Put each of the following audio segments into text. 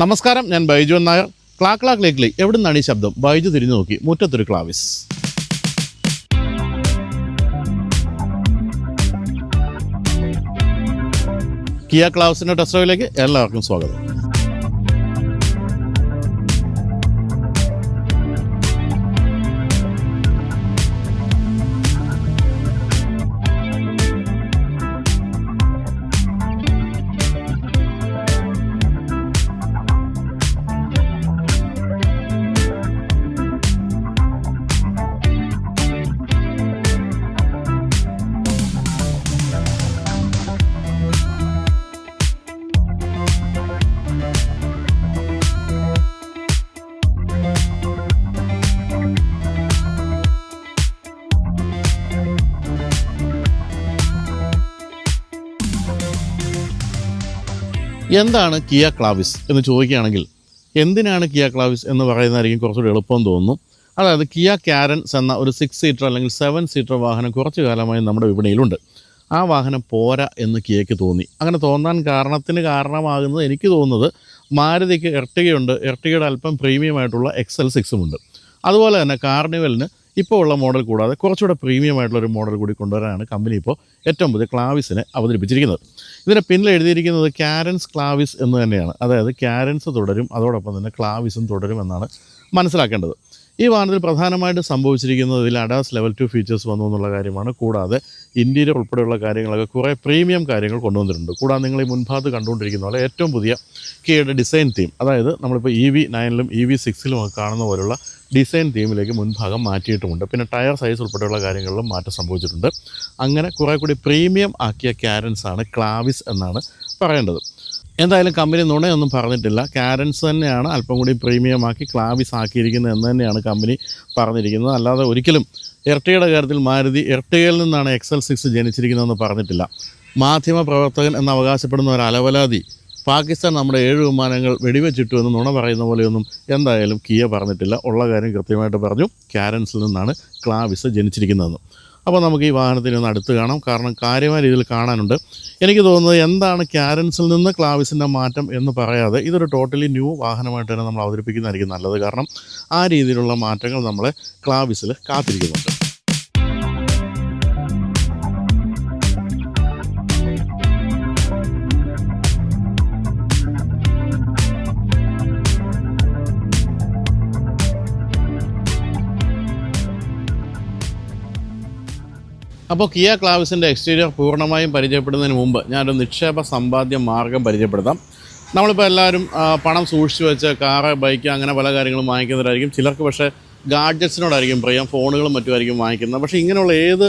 നമസ്കാരം, ഞാൻ ബൈജു നായർ. ക്ലാക്ക് ലേക്ലി എവിടെ നിന്നാണ് ഈ ശബ്ദം? ബൈജു തിരിഞ്ഞു നോക്കി, മുറ്റത്തൊരു ക്ലാവിസ്. കിയ ക്ലാവിസിൻ്റെ ടെസ്റ്റ് ഡ്രൈവിലേക്ക് എല്ലാവർക്കും സ്വാഗതം. എന്താണ് കിയ ക്ലാവിസ് എന്ന് ചോദിക്കുകയാണെങ്കിൽ, എന്തിനാണ് കിയ ക്ലാവിസ് എന്ന് പറയുന്നതായിരിക്കും കുറച്ചുകൂടി എളുപ്പം തോന്നുന്നു. അതായത് കിയ കാരൻസ് എന്ന ഒരു 6 സീറ്റർ അല്ലെങ്കിൽ 7 സീറ്റർ വാഹനം കുറച്ച് കാലമായി നമ്മുടെ വിപണിയിലുണ്ട്. ആ വാഹനം പോരാ എന്ന് കിയയ്ക്ക് തോന്നി. അങ്ങനെ തോന്നാൻ കാരണമാകുന്നത് എനിക്ക് തോന്നുന്നത്, മാരുതിക്ക് എർട്ടിഗയുണ്ട്, എർട്ടിഗയുടെ അല്പം പ്രീമിയം ആയിട്ടുള്ള XL6 ഉണ്ട്. അതുപോലെ തന്നെ കാർണിവലിന് ഇപ്പോൾ ഉള്ള മോഡൽ കൂടാതെ കുറച്ചുകൂടെ പ്രീമിയം ആയിട്ടുള്ളൊരു മോഡൽ കൂടി കൊണ്ടുവരാനാണ് കമ്പനി ഇപ്പോൾ ഏറ്റവും പുതിയ ക്ലാവിസിനെ അവതരിപ്പിച്ചിരിക്കുന്നത്. ഇതിൻ്റെ പിന്നിൽ എഴുതിയിരിക്കുന്നത് കാരൻസ് ക്ലാവിസ് എന്ന് തന്നെയാണ്. അതായത് കാരൻസ് തുടരും, അതോടൊപ്പം തന്നെ ക്ലാവിസും തുടരും എന്നാണ് മനസ്സിലാക്കേണ്ടത്. ഈ വാഹനത്തിൽ പ്രധാനമായിട്ട് സംഭവിച്ചിരിക്കുന്നത് ഇതിൽ അഡാസ് ലെവൽ 2 ഫീച്ചേഴ്സ് വന്നു എന്നുള്ള കാര്യമാണ്. കൂടാതെ ഇൻറ്റീരിയർ ഉൾപ്പെടെയുള്ള കാര്യങ്ങളൊക്കെ കുറേ പ്രീമിയം കാര്യങ്ങൾ കൊണ്ടുവന്നിട്ടുണ്ട്. കൂടാതെ നിങ്ങൾ ഈ മുൻഭാഗത്ത് കണ്ടുകൊണ്ടിരിക്കുന്ന പോലെ ഏറ്റവും പുതിയ കിയയുടെ ഡിസൈൻ തീം, അതായത് നമ്മളിപ്പോൾ EV9ലും EV6ലും ഒക്കെ കാണുന്ന പോലുള്ള ഡിസൈൻ തീമിലേക്ക് മുൻഭാഗം മാറ്റിയിട്ടുമുണ്ട്. പിന്നെ ടയർ സൈസ് ഉൾപ്പെടെയുള്ള കാര്യങ്ങളിലും മാറ്റം സംഭവിച്ചിട്ടുണ്ട്. അങ്ങനെ കുറേ കൂടി പ്രീമിയം ആക്കിയ കാരൻസാണ് ക്ലാവിസ് എന്നാണ് പറയേണ്ടത്. എന്തായാലും കമ്പനി നുണയൊന്നും പറഞ്ഞിട്ടില്ല. കാരൻസ് തന്നെയാണ് അല്പം കൂടി പ്രീമിയം ആക്കി ക്ലാവിസ് ആക്കിയിരിക്കുന്നത് എന്ന് തന്നെയാണ് കമ്പനി പറഞ്ഞിരിക്കുന്നത്. അല്ലാതെ ഒരിക്കലും എർട്ടിഗയുടെ കാര്യത്തിൽ മാരുതി എർട്ടിഗയിൽ നിന്നാണ് XL6 ജനിച്ചിരിക്കുന്നതെന്ന് പറഞ്ഞിട്ടില്ല. മാധ്യമ പ്രവർത്തകൻ എന്ന് അവകാശപ്പെടുന്ന ഒരു അലവലാതി പാകിസ്ഥാൻ നമ്മുടെ 7 വിമാനങ്ങൾ വെടിവെച്ചിട്ടു എന്ന് നുണ പറയുന്ന പോലെയൊന്നും എന്തായാലും കിയ പറഞ്ഞിട്ടില്ല. ഉള്ള കാര്യം കൃത്യമായിട്ട് പറഞ്ഞു, കാരൻസിൽ നിന്നാണ് ക്ലാവിസ് ജനിച്ചിരിക്കുന്നതെന്ന്. അപ്പോൾ നമുക്ക് ഈ വാഹനത്തിന് ഒന്ന് അടുത്ത് കാണാം, കാരണം കാര്യമായ രീതിയിൽ കാണാനുണ്ട്. എനിക്ക് തോന്നുന്നത്, എന്താണ് കാരൻസിൽ നിന്ന് ക്ലാവിസിൻ്റെ മാറ്റം എന്ന് പറയാതെ ഇതൊരു ടോട്ടലി ന്യൂ വാഹനമായിട്ട് തന്നെ നമ്മൾ അവതരിപ്പിക്കുന്നതായിരിക്കും നല്ലത്. കാരണം ആ രീതിയിലുള്ള മാറ്റങ്ങൾ നമ്മളെ ക്ലാവിസിൽ കാത്തിരിക്കുന്നുണ്ട്. അപ്പോൾ കിയ ക്ലാവിസിൻ്റെ എക്സ്റ്റീരിയർ പൂർണ്ണമായും പരിചയപ്പെടുന്നതിന് മുമ്പ് ഞാനൊരു നിക്ഷേപ സമ്പാദ്യ മാർഗ്ഗം പരിചയപ്പെടുത്താം. നമ്മളിപ്പോൾ എല്ലാവരും പണം സൂക്ഷിച്ച് വെച്ച് കാറ്, ബൈക്ക് അങ്ങനെ പല കാര്യങ്ങളും വാങ്ങിക്കുന്നവരായിരിക്കും. ചിലർക്ക് പക്ഷേ ഗാഡ്ജറ്റ്സിനോടായിരിക്കും പ്രിയം, ഫോണുകളും മറ്റുമായിരിക്കും വാങ്ങിക്കുന്നത്. പക്ഷേ ഇങ്ങനെയുള്ള ഏത്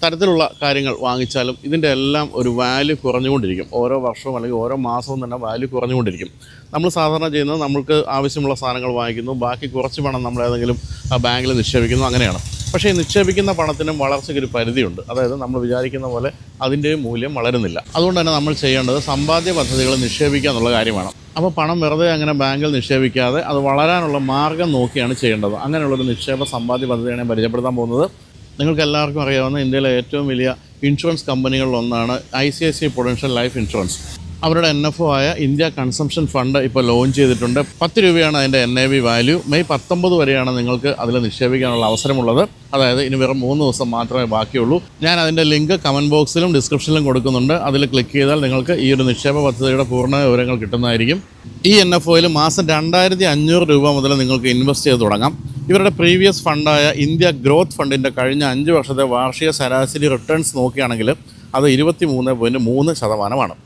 തരത്തിലുള്ള കാര്യങ്ങൾ വാങ്ങിച്ചാലും ഇതിൻ്റെ എല്ലാം ഒരു വാല്യൂ കുറഞ്ഞുകൊണ്ടിരിക്കും. ഓരോ വർഷവും അല്ലെങ്കിൽ ഓരോ മാസവും തന്നെ വാല്യൂ കുറഞ്ഞുകൊണ്ടിരിക്കും. നമ്മൾ സാധാരണ ചെയ്യുന്നത്, നമ്മൾക്ക് ആവശ്യമുള്ള സാധനങ്ങൾ വാങ്ങിക്കുന്നു, ബാക്കി കുറച്ച് പണം നമ്മൾ ഏതെങ്കിലും ബാങ്കിൽ നിക്ഷേപിക്കുന്നു, അങ്ങനെയാണ്. പക്ഷേ ഈ നിക്ഷേപിക്കുന്ന പണത്തിനും വളർച്ചയ്ക്കൊരു പരിധിയുണ്ട്. അതായത് നമ്മൾ വിചാരിക്കുന്ന പോലെ അതിൻ്റെ മൂല്യം വളരുന്നില്ല. അതുകൊണ്ട് തന്നെ നമ്മൾ ചെയ്യേണ്ടത് സമ്പാദ്യ പദ്ധതികൾ നിക്ഷേപിക്കുക എന്നുള്ള കാര്യമാണ്. അപ്പോൾ പണം വെറുതെ അങ്ങനെ ബാങ്കിൽ നിക്ഷേപിക്കാതെ അത് വളരാനുള്ള മാർഗ്ഗം നോക്കിയാണ് ചെയ്യേണ്ടത്. അങ്ങനെയുള്ളൊരു നിക്ഷേപ സമ്പാദ്യ പദ്ധതിയാണ് ഞാൻ പരിചയപ്പെടുത്താൻ പോകുന്നത്. നിങ്ങൾക്ക് എല്ലാവർക്കും അറിയാവുന്ന ഇന്ത്യയിലെ ഏറ്റവും വലിയ ഇൻഷുറൻസ് കമ്പനികളിലൊന്നാണ് ICICI പ്രൊഡൻഷ്യൽ ലൈഫ് ഇൻഷുറൻസ്. അവരുടെ NFO ആയ ഇന്ത്യ കൺസംഷൻ ഫണ്ട് ഇപ്പോൾ ലോഞ്ച് ചെയ്തിട്ടുണ്ട്. 10 രൂപയാണ് അതിൻ്റെ NAV വാല്യൂ. മെയ് 19 വരെയാണ് നിങ്ങൾക്ക് അതിൽ നിക്ഷേപിക്കാനുള്ള അവസരമുള്ളത്. അതായത് ഇനി വെറും 3 ദിവസം മാത്രമേ ബാക്കിയുള്ളൂ. ഞാൻ അതിൻ്റെ ലിങ്ക് കമൻറ്റ് ബോക്സിലും ഡിസ്ക്രിപ്ഷനിലും കൊടുക്കുന്നുണ്ട്. അതിൽ ക്ലിക്ക് ചെയ്താൽ നിങ്ങൾക്ക് ഈ ഒരു നിക്ഷേപ പദ്ധതിയുടെ പൂർണ്ണ വിവരങ്ങൾ കിട്ടുന്നതായിരിക്കും. ഈ NFOയിൽ മാസം 2500 രൂപ മുതൽ നിങ്ങൾക്ക് ഇൻവെസ്റ്റ് ചെയ്ത് തുടങ്ങാം. ഇവരുടെ പ്രീവിയസ് ഫണ്ടായ ഇന്ത്യ ഗ്രോത്ത് ഫണ്ടിൻ്റെ കഴിഞ്ഞ 5 വർഷത്തെ വാർഷിക ശരാശരി റിട്ടേൺസ് നോക്കുകയാണെങ്കിൽ അത് 23.3%.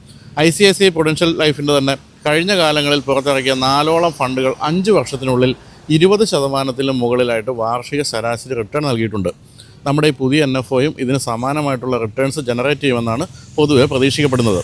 ICICI പ്രൊഡൻഷ്യൽ ലൈഫിൻ്റെ തന്നെ കഴിഞ്ഞ കാലങ്ങളിൽ പുറത്തിറക്കിയ 4ഓളം ഫണ്ടുകൾ 5 വർഷത്തിനുള്ളിൽ 20%-ലും മുകളിലായിട്ട് വാർഷിക ശരാശരി റിട്ടേൺ നൽകിയിട്ടുണ്ട്. നമ്മുടെ ഈ പുതിയ NFOയും ഇതിന് സമാനമായിട്ടുള്ള റിട്ടേൺസ് ജനറേറ്റ് ചെയ്യുമെന്നാണ് പൊതുവെ പ്രതീക്ഷിക്കപ്പെടുന്നത്.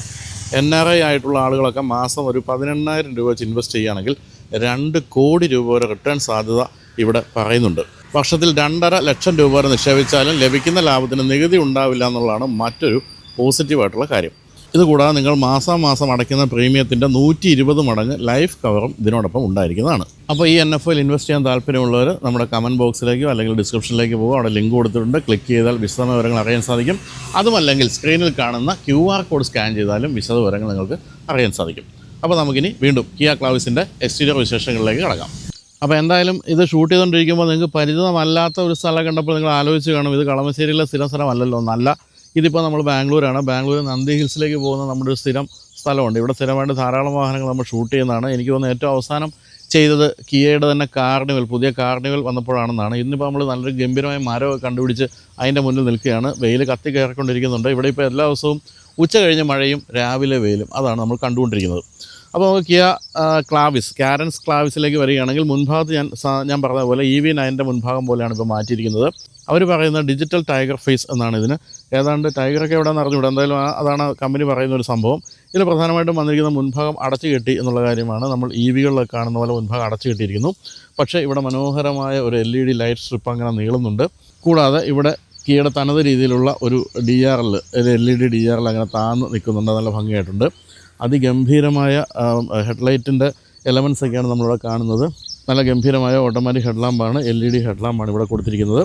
NRI ആയിട്ടുള്ള ആളുകളൊക്കെ മാസം ഒരു 18,000 രൂപ വെച്ച് ഇൻവെസ്റ്റ് ചെയ്യുകയാണെങ്കിൽ 2 കോടി രൂപ വരെ റിട്ടേൺ സാധ്യത ഇവിടെ പറയുന്നുണ്ട്. വർഷത്തിൽ 2.5 ലക്ഷം രൂപ വരെ നിക്ഷേപിച്ചാലും ലഭിക്കുന്ന ലാഭത്തിന് നികുതി ഉണ്ടാവില്ല എന്നുള്ളതാണ് മറ്റൊരു പോസിറ്റീവായിട്ടുള്ള കാര്യം. ഇതുകൂടാതെ നിങ്ങൾ മാസം അടയ്ക്കുന്ന പ്രീമിയത്തിൻ്റെ 120 മടങ്ങ് ലൈഫ് കവറും ഇതിനോടൊപ്പം ഉണ്ടായിരിക്കുന്നതാണ്. അപ്പോൾ ഈ NFOയിൽ ഇൻവെസ്റ്റ് ചെയ്യാൻ താല്പര്യമുള്ളവർ നമ്മുടെ കമൻറ്റ് ബോക്സിലേക്കോ അല്ലെങ്കിൽ ഡിസ്ക്രിപ്ഷനിലേക്ക് പോകുക. അവിടെ ലിങ്ക് കൊടുത്തിട്ടുണ്ട്. ക്ലിക്ക് ചെയ്താൽ വിശദമായ വിവരങ്ങൾ അറിയാൻ സാധിക്കും. അതുമല്ലെങ്കിൽ സ്ക്രീനിൽ കാണുന്ന QR കോഡ് സ്കാൻ ചെയ്താലും വിശദ വിവരങ്ങൾ നിങ്ങൾക്ക് അറിയാൻ സാധിക്കും. അപ്പോൾ നമുക്കിനി വീണ്ടും കിയ ക്ലാവിസിൻ്റെ എക്സ്റ്റീരിയർ വിശേഷങ്ങളിലേക്ക് കടക്കാം. അപ്പോൾ എന്തായാലും ഇത് ഷൂട്ട് ചെയ്തുകൊണ്ടിരിക്കുമ്പോൾ നിങ്ങൾക്ക് പരിചിതമല്ലാത്ത ഒരു സ്ഥലം കണ്ടപ്പോൾ നിങ്ങൾ ആലോചിച്ച് കാണും, ഇത് കളമശ്ശേരിയിലെ സ്ഥിരം സ്ഥലമല്ലല്ലോ. നല്ല ഇതിപ്പോൾ നമ്മൾ ബാംഗ്ലൂരാണ്. ബാംഗ്ലൂർ നന്ദി ഹിൽസിലേക്ക് പോകുന്ന നമ്മുടെ ഒരു സ്ഥിരം സ്ഥലമുണ്ട്. ഇവിടെ സ്ഥിരമായിട്ട് ധാരാളം വാഹനങ്ങൾ നമ്മൾ ഷൂട്ട് ചെയ്യുന്നതാണ്. എനിക്ക് തോന്നുന്നു ഏറ്റവും അവസാനം ചെയ്തത് കിയയുടെ തന്നെ കാർണിവൽ, പുതിയ കാർണിവൽ വന്നപ്പോഴാണെന്നാണ്. ഇന്നിപ്പോൾ നമ്മൾ നല്ലൊരു ഗംഭീരമായ മരമൊക്കെ കണ്ടുപിടിച്ച് അതിൻ്റെ മുന്നിൽ നിൽക്കുകയാണ്. വെയിൽ കത്തി കയറിക്കൊണ്ടിരിക്കുന്നുണ്ട്. ഇവിടെ ഇപ്പോൾ എല്ലാ ദിവസവും ഉച്ച കഴിഞ്ഞ് മഴയും രാവിലെ വെയിലും, അതാണ് നമ്മൾ കണ്ടുകൊണ്ടിരിക്കുന്നത്. അപ്പോൾ നമുക്ക് കിയ ക്ലാവിസ്, കാരൻസ് ക്ലാവിസിലേക്ക് വരികയാണെങ്കിൽ മുൻഭാഗത്ത് ഞാൻ പറഞ്ഞ പോലെ EV9 മുൻഭാഗം പോലെയാണ് ഇപ്പോൾ മാറ്റിയിരിക്കുന്നത്. അവർ പറയുന്നത് ഡിജിറ്റൽ ടൈഗർ ഫേസ് എന്നാണ് ഇതിന്. ഏതാണ്ട് ടൈഗറൊക്കെ എവിടെയാണെന്ന് അറിഞ്ഞുകൂടാ, എന്തായാലും അതാണ് കമ്പനി പറയുന്ന ഒരു സംഭവം. ഇതിൽ പ്രധാനമായിട്ടും വന്നിരിക്കുന്ന മുൻഭാഗം അടച്ചു കെട്ടി എന്നുള്ള കാര്യമാണ്. നമ്മൾ EVകളിലൊക്കെ കാണുന്ന പോലെ മുൻഭാഗം അടച്ചു കെട്ടിയിരിക്കുന്നു. പക്ഷേ ഇവിടെ മനോഹരമായ ഒരു LED ലൈറ്റ് സ്ട്രിപ്പ് അങ്ങനെ നീളുന്നുണ്ട്. കൂടാതെ ഇവിടെ കിയയുടെ തനത് രീതിയിലുള്ള ഒരു DRL, ഒരു LED DRL അങ്ങനെ താന്ന് നിൽക്കുന്നുണ്ട്. നല്ല ഭംഗിയായിട്ടുണ്ട്. അതിഗംഭീരമായ ഹെഡ്ലൈറ്റിൻ്റെ എലമെൻസ് ഒക്കെയാണ് നമ്മളിവിടെ കാണുന്നത്. നല്ല ഗംഭീരമായ ഓട്ടോമാറ്റിക് ഹെഡ്ലാമ്പാണ്, LED ഹെഡ്ലാമ്പാണ് ഇവിടെ കൊടുത്തിരിക്കുന്നത്.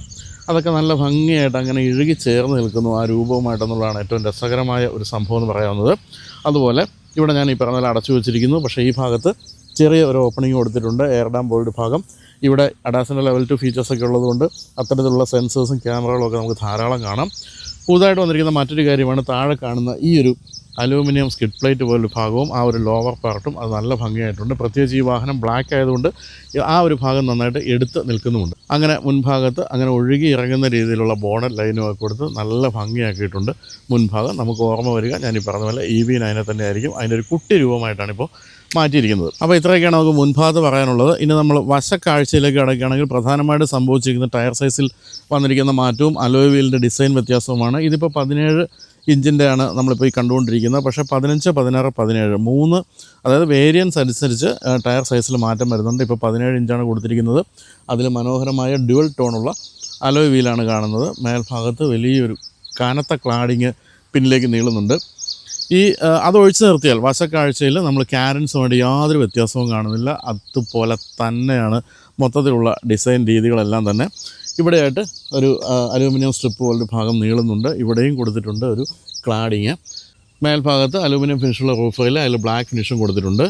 അതൊക്കെ നല്ല ഭംഗിയായിട്ട് അങ്ങനെ ഇഴുകി ചേർന്ന് നിൽക്കുന്നു ആ രൂപവുമായിട്ടെന്നുള്ളതാണ് ഏറ്റവും രസകരമായ ഒരു സംഭവം എന്ന് പറയാവുന്നത്. അതുപോലെ ഇവിടെ ഞാൻ ഈ പറഞ്ഞ പോലെ അടച്ചു വെച്ചിരിക്കുന്നു. പക്ഷേ ഈ ഭാഗത്ത് ചെറിയ ഒരു ഓപ്പണിംഗ് കൊടുത്തിട്ടുണ്ട്, എയർ ഡാം പോലൊരു ഭാഗം. ഇവിടെ അഡാസിൻ്റെ ലെവൽ 2 ഫീച്ചേഴ്സൊക്കെ ഉള്ളതുകൊണ്ട് അത്തരത്തിലുള്ള സെൻസേഴ്സും ക്യാമറകളും ഒക്കെ നമുക്ക് ധാരാളം കാണാം. പുതുതായിട്ട് വന്നിരിക്കുന്ന മറ്റൊരു കാര്യമാണ് താഴെ കാണുന്ന ഈ ഒരു അലൂമിനിയം സ്കിഡ് പ്ലേറ്റ് പോലൊരു ഭാഗവും ആ ഒരു ലോവർ പാർട്ടും അത് നല്ല ഭംഗിയായിട്ടുണ്ട്. പ്രത്യേകിച്ച് ഈ വാഹനം ബ്ലാക്ക് ആയതുകൊണ്ട് ആ ഒരു ഭാഗം നന്നായിട്ട് എടുത്ത് നിൽക്കുന്നുമുണ്ട്. അങ്ങനെ മുൻഭാഗത്ത് അങ്ങനെ ഒഴുകി ഇറങ്ങുന്ന രീതിയിലുള്ള ബോണറ്റ് ലൈനുമൊക്കെ കൊടുത്ത് നല്ല ഭംഗിയാക്കിയിട്ടുണ്ട്. മുൻഭാഗം നമുക്ക് ഓർമ്മ വരിക ഞാൻ ഈ പറഞ്ഞ പോലെ EV9 തന്നെ ആയിരിക്കും. അതിൻ്റെ ഒരു കുട്ടി രൂപമായിട്ടാണ് ഇപ്പോൾ മാറ്റിയിരിക്കുന്നത്. അപ്പോൾ ഇത്രയൊക്കെയാണ് നമുക്ക് മുൻഭാഗത്ത് പറയാനുള്ളത്. ഇനി നമ്മൾ വശക്കാഴ്ചയിലേക്ക് കിടക്കുകയാണെങ്കിൽ പ്രധാനമായിട്ട് സംഭവിച്ചിരിക്കുന്ന ടയർ സൈസിൽ വന്നിരിക്കുന്ന മാറ്റവും അലോയ് വീലിൻ്റെ ഡിസൈൻ വ്യത്യാസവുമാണ്. ഇതിപ്പോൾ 17 ഇഞ്ചിൻ്റെയാണ് നമ്മളിപ്പോൾ ഈ കണ്ടുകൊണ്ടിരിക്കുന്നത്. പക്ഷേ 15, 16, 17 3 അതായത് വേരിയൻസ് അനുസരിച്ച് ടയർ സൈസിൽ മാറ്റം വരുന്നുണ്ട്. ഇപ്പോൾ 17 ഇഞ്ചാണ് കൊടുത്തിരിക്കുന്നത്. അതിൽ മനോഹരമായ ഡ്യുവൽ ടോണുള്ള അലോയ് വീലാണ് കാണുന്നത്. മേൽഭാഗത്ത് വലിയൊരു കനത്ത ക്ലാഡിങ് പിന്നിലേക്ക് നീളുന്നുണ്ട്. അതൊഴിച്ച് നിർത്തിയാൽ വശക്കാഴ്ചയിൽ നമ്മൾ കാരൻസുമായിട്ട് യാതൊരു വ്യത്യാസവും കാണുന്നില്ല. അതുപോലെ തന്നെയാണ് മൊത്തത്തിലുള്ള ഡിസൈൻ രീതികളെല്ലാം തന്നെ. ഇവിടെയായിട്ട് ഒരു അലൂമിനിയം സ്ട്രിപ്പ് പോലൊരു ഭാഗം നീളുന്നുണ്ട്. ഇവിടെയും കൊടുത്തിട്ടുണ്ട് ഒരു ക്ലാഡിങ്. മേൽഭാഗത്ത് അലൂമിനിയം ഫിനിഷുള്ള റൂഫറിൽ അതിൽ ബ്ലാക്ക് ഫിനിഷും കൊടുത്തിട്ടുണ്ട്.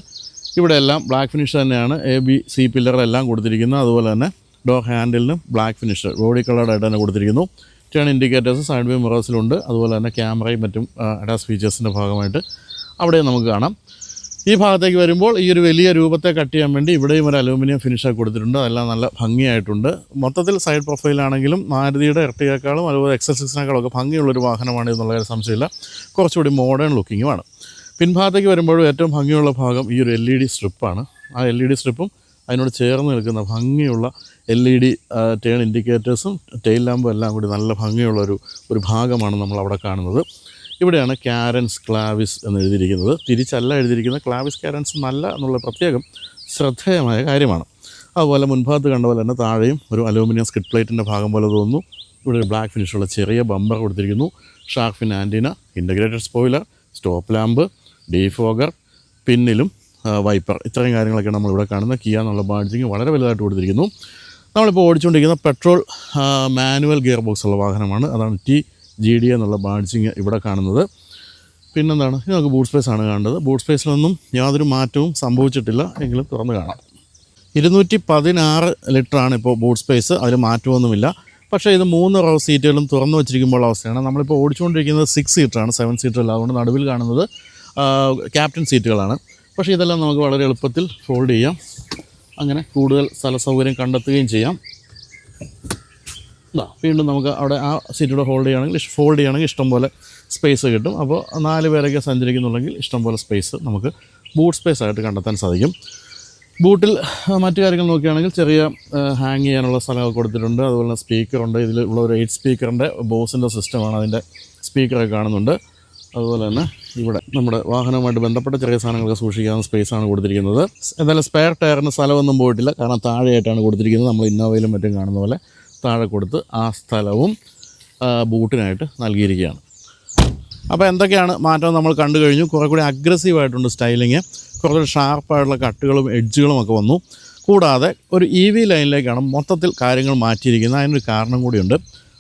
ഇവിടെയെല്ലാം ബ്ലാക്ക് ഫിനിഷ് തന്നെയാണ്. ABC പില്ലറെല്ലാം കൊടുത്തിരിക്കുന്നത്. അതുപോലെ തന്നെ ഡോർ ഹാൻഡിലിനും ബ്ലാക്ക് ഫിനിഷ് ബോഡി കളർഡായിട്ട് തന്നെ കൊടുത്തിരിക്കുന്നു. ടേൺ ഇൻഡിക്കേറ്റേഴ്സ് സൈഡ് വ്യൂ മിറേഴ്സിലുണ്ട്. അതുപോലെ തന്നെ ക്യാമറയും മറ്റും അഡാസ് ഫീച്ചേഴ്സിൻ്റെ ഭാഗമായിട്ട് അവിടെയും നമുക്ക് കാണാം. ഈ ഭാഗത്തേക്ക് വരുമ്പോൾ ഈ ഒരു വലിയ രൂപത്തെ കട്ട് ചെയ്യാൻ വേണ്ടി ഇവിടെയും ഒരു അലൂമിനിയം ഫിനിഷൊക്കെ കൊടുത്തിട്ടുണ്ട്. അതെല്ലാം നല്ല ഭംഗിയായിട്ടുണ്ട്. മൊത്തത്തിൽ സൈഡ് പ്രൊഫൈലാണെങ്കിലും മാരുതിയുടെ എർട്ടിഗയെക്കാളും അതുപോലെ XL6-നേക്കാളൊക്കെ ഭംഗിയുള്ളൊരു വാഹനമാണ് എന്നുള്ള കാര്യം സംശയമില്ല. കുറച്ചുകൂടി മോഡേൺ ലുക്കിങ്ങുമാണ്. പിൻഭാഗത്തേക്ക് വരുമ്പോഴും ഏറ്റവും ഭംഗിയുള്ള ഭാഗം ഈ ഒരു LED സ്ട്രിപ്പാണ്. ആ LED സ്ട്രിപ്പും അതിനോട് ചേർന്ന് നിൽക്കുന്ന ഭംഗിയുള്ള LED ടേൺ ഇൻഡിക്കേറ്റേഴ്സും ടെയിൽ ലാമ്പും എല്ലാം കൂടി നല്ല ഭംഗിയുള്ളൊരു ഭാഗമാണ് നമ്മളവിടെ കാണുന്നത്. ഇവിടെയാണ് കാരൻസ് ക്ലാവിസ് എന്ന് എഴുതിയിരിക്കുന്നത്. തിരിച്ചല്ല എഴുതിയിരിക്കുന്നത്. ക്ലാവിസ് കാരൻസ് നല്ല എന്നുള്ള പ്രത്യേകം ശ്രദ്ധേയമായ കാര്യമാണ്. അതുപോലെ മുൻഭാഗത്ത് കണ്ട പോലെ തന്നെ താഴെയും ഒരു അലൂമിനിയം സ്കിഡ് പ്ലേറ്റിൻ്റെ ഭാഗം പോലെ തോന്നുന്നു. ഇവിടെ ഒരു ബ്ലാക്ക് ഫിനിഷുള്ള ചെറിയ ബമ്പർ കൊടുത്തിരിക്കുന്നു. Shark fin antenna, integrated spoiler, stop lamp, defogger, പിന്നിലും വൈപ്പർ, ഇത്രയും കാര്യങ്ങളൊക്കെ നമ്മളിവിടെ കാണുന്ന കിയ എന്നുള്ള ബാഡ്ജിങ് വളരെ വലുതായിട്ട് കൊടുത്തിരിക്കുന്നു. നമ്മളിപ്പോൾ ഓടിച്ചുകൊണ്ടിരിക്കുന്ന പെട്രോൾ മാനുവൽ ഗിയർ ബോക്സ് ഉള്ള വാഹനമാണ്. അതാണ് TGD എന്നുള്ള ബാഡ്ജിങ് ഇവിടെ കാണുന്നത്. പിന്നെന്താണ്, ഇത് നമുക്ക് ബൂട്ട് സ്പേസ് ആണ് കാണേണ്ടത്. ബൂട്ട് സ്പേസിലൊന്നും യാതൊരു മാറ്റവും സംഭവിച്ചിട്ടില്ല, എങ്കിലും തുറന്ന് കാണാം. 216 ലിറ്ററാണ് ഇപ്പോൾ ബൂട്ട് സ്പേസ്, അതിൽ മാറ്റമൊന്നുമില്ല. പക്ഷേ ഇത് 3 റോ സീറ്റുകളും തുറന്നു വച്ചിരിക്കുമ്പോൾ അവസ്ഥയാണ്. നമ്മളിപ്പോൾ ഓടിച്ചുകൊണ്ടിരിക്കുന്നത് 6 സീറ്ററാണ്, 7 സീറ്ററല്ല. അതുകൊണ്ട് നടുവിൽ കാണുന്നത് ക്യാപ്റ്റൻ സീറ്റുകളാണ്. പക്ഷേ ഇതെല്ലാം നമുക്ക് വളരെ എളുപ്പത്തിൽ ഫോൾഡ് ചെയ്യാം. അങ്ങനെ കൂടുതൽ സ്ഥല സൗകര്യം കണ്ടെത്തുകയും ചെയ്യാം. വീണ്ടും നമുക്ക് അവിടെ ആ സീറ്റൂടെ ഫോൾഡ് ചെയ്യുകയാണെങ്കിൽ ഇഷ്ടംപോലെ സ്പേസ് കിട്ടും. അപ്പോൾ 4 പേരൊക്കെ സഞ്ചരിക്കുന്നുണ്ടെങ്കിൽ ഇഷ്ടംപോലെ സ്പേസ് നമുക്ക് ബൂട്ട് സ്പേസ് ആയിട്ട് കണ്ടെത്താൻ സാധിക്കും. ബൂട്ടിൽ മറ്റു കാര്യങ്ങൾ നോക്കുകയാണെങ്കിൽ ചെറിയ ഹാങ് ചെയ്യാനുള്ള സ്ഥലമൊക്കെ കൊടുത്തിട്ടുണ്ട്. അതുപോലെ സ്പീക്കറുണ്ട്. ഇതിലുള്ള ഒരു 8 സ്പീക്കറിൻ്റെ ബോസിൻ്റെ സിസ്റ്റമാണ്. അതിൻ്റെ സ്പീക്കറൊക്കെ കാണുന്നുണ്ട്. അതുപോലെ തന്നെ ഇവിടെ നമ്മുടെ വാഹനവുമായിട്ട് ബന്ധപ്പെട്ട ചെറിയ സാധനങ്ങളൊക്കെ സൂക്ഷിക്കാവുന്ന സ്പേസാണ് കൊടുത്തിരിക്കുന്നത്. എന്തായാലും സ്പെയർ ടയറിന് സ്ഥലമൊന്നും പോയിട്ടില്ല, കാരണം താഴെയായിട്ടാണ് കൊടുത്തിരിക്കുന്നത്. നമ്മൾ ഇന്നോവയിലും മറ്റും കാണുന്ന പോലെ താഴെ കൊടുത്ത് ആ സ്ഥലവും ബൂട്ടിനായിട്ട് നൽകിയിരിക്കുകയാണ്. അപ്പോൾ എന്തൊക്കെയാണ് മാറ്റം നമ്മൾ കണ്ടു കഴിഞ്ഞു. കുറേ കൂടി അഗ്രസീവായിട്ടുണ്ട് സ്റ്റൈലിങ്. കുറച്ചുകൂടി ഷാർപ്പായിട്ടുള്ള കട്ടുകളും എഡ്ജുകളും ഒക്കെ വന്നു. കൂടാതെ ഒരു EV ലൈനിലേക്കാണ് മൊത്തത്തിൽ കാര്യങ്ങൾ മാറ്റിയിരിക്കുന്നത്. അതിനൊരു കാരണം കൂടിയുണ്ട്.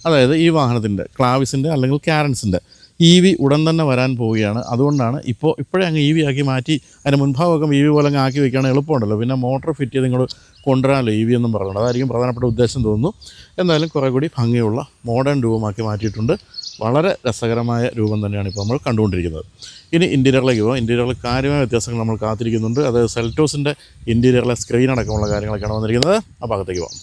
അതായത് ഈ വാഹനത്തിൻ്റെ ക്ലാവിസിൻ്റെ അല്ലെങ്കിൽ കാരൻസിൻ്റെ EV ഉടൻ തന്നെ വരാൻ പോവുകയാണ്. അതുകൊണ്ടാണ് ഇപ്പോഴേ അങ്ങ് EV ആക്കി മാറ്റി അതിന് മുൻഭാഗമൊക്കെ EV പോലെ അങ്ങ് ആക്കി വയ്ക്കുകയാണെങ്കിൽ എളുപ്പമുണ്ടല്ലോ. പിന്നെ മോട്ടോർ ഫിറ്റ് ചെയ്ത് ഇങ്ങോട്ട് കൊണ്ടുവരാമല്ലോ EV എന്നും പറഞ്ഞുകൊണ്ട്. അതായിരിക്കും പ്രധാനപ്പെട്ട ഉദ്ദേശം തോന്നുന്നു. എന്തായാലും കുറേ കൂടി ഭംഗിയുള്ള മോഡേൺ രൂപമാക്കി മാറ്റിയിട്ടുണ്ട്. വളരെ രസകരമായ രൂപം തന്നെയാണ് ഇപ്പോൾ നമ്മൾ കണ്ടുകൊണ്ടിരിക്കുന്നത്. ഇനി ഇൻറ്റീരിയറിലേക്ക് പോകാം. ഇൻറ്റീരിയറിൽ കാര്യമായ വ്യത്യാസങ്ങൾ നമ്മൾ കാത്തിരിക്കുന്നുണ്ട്. അത് സെൽറ്റോസിൻ്റെ ഇൻറ്റീരിയറിലെ സ്ക്രീൻ അടക്കമുള്ള കാര്യങ്ങളൊക്കെയാണ് വന്നിരിക്കുന്നത്. ആ ഭാഗത്തേക്ക് പോകാം.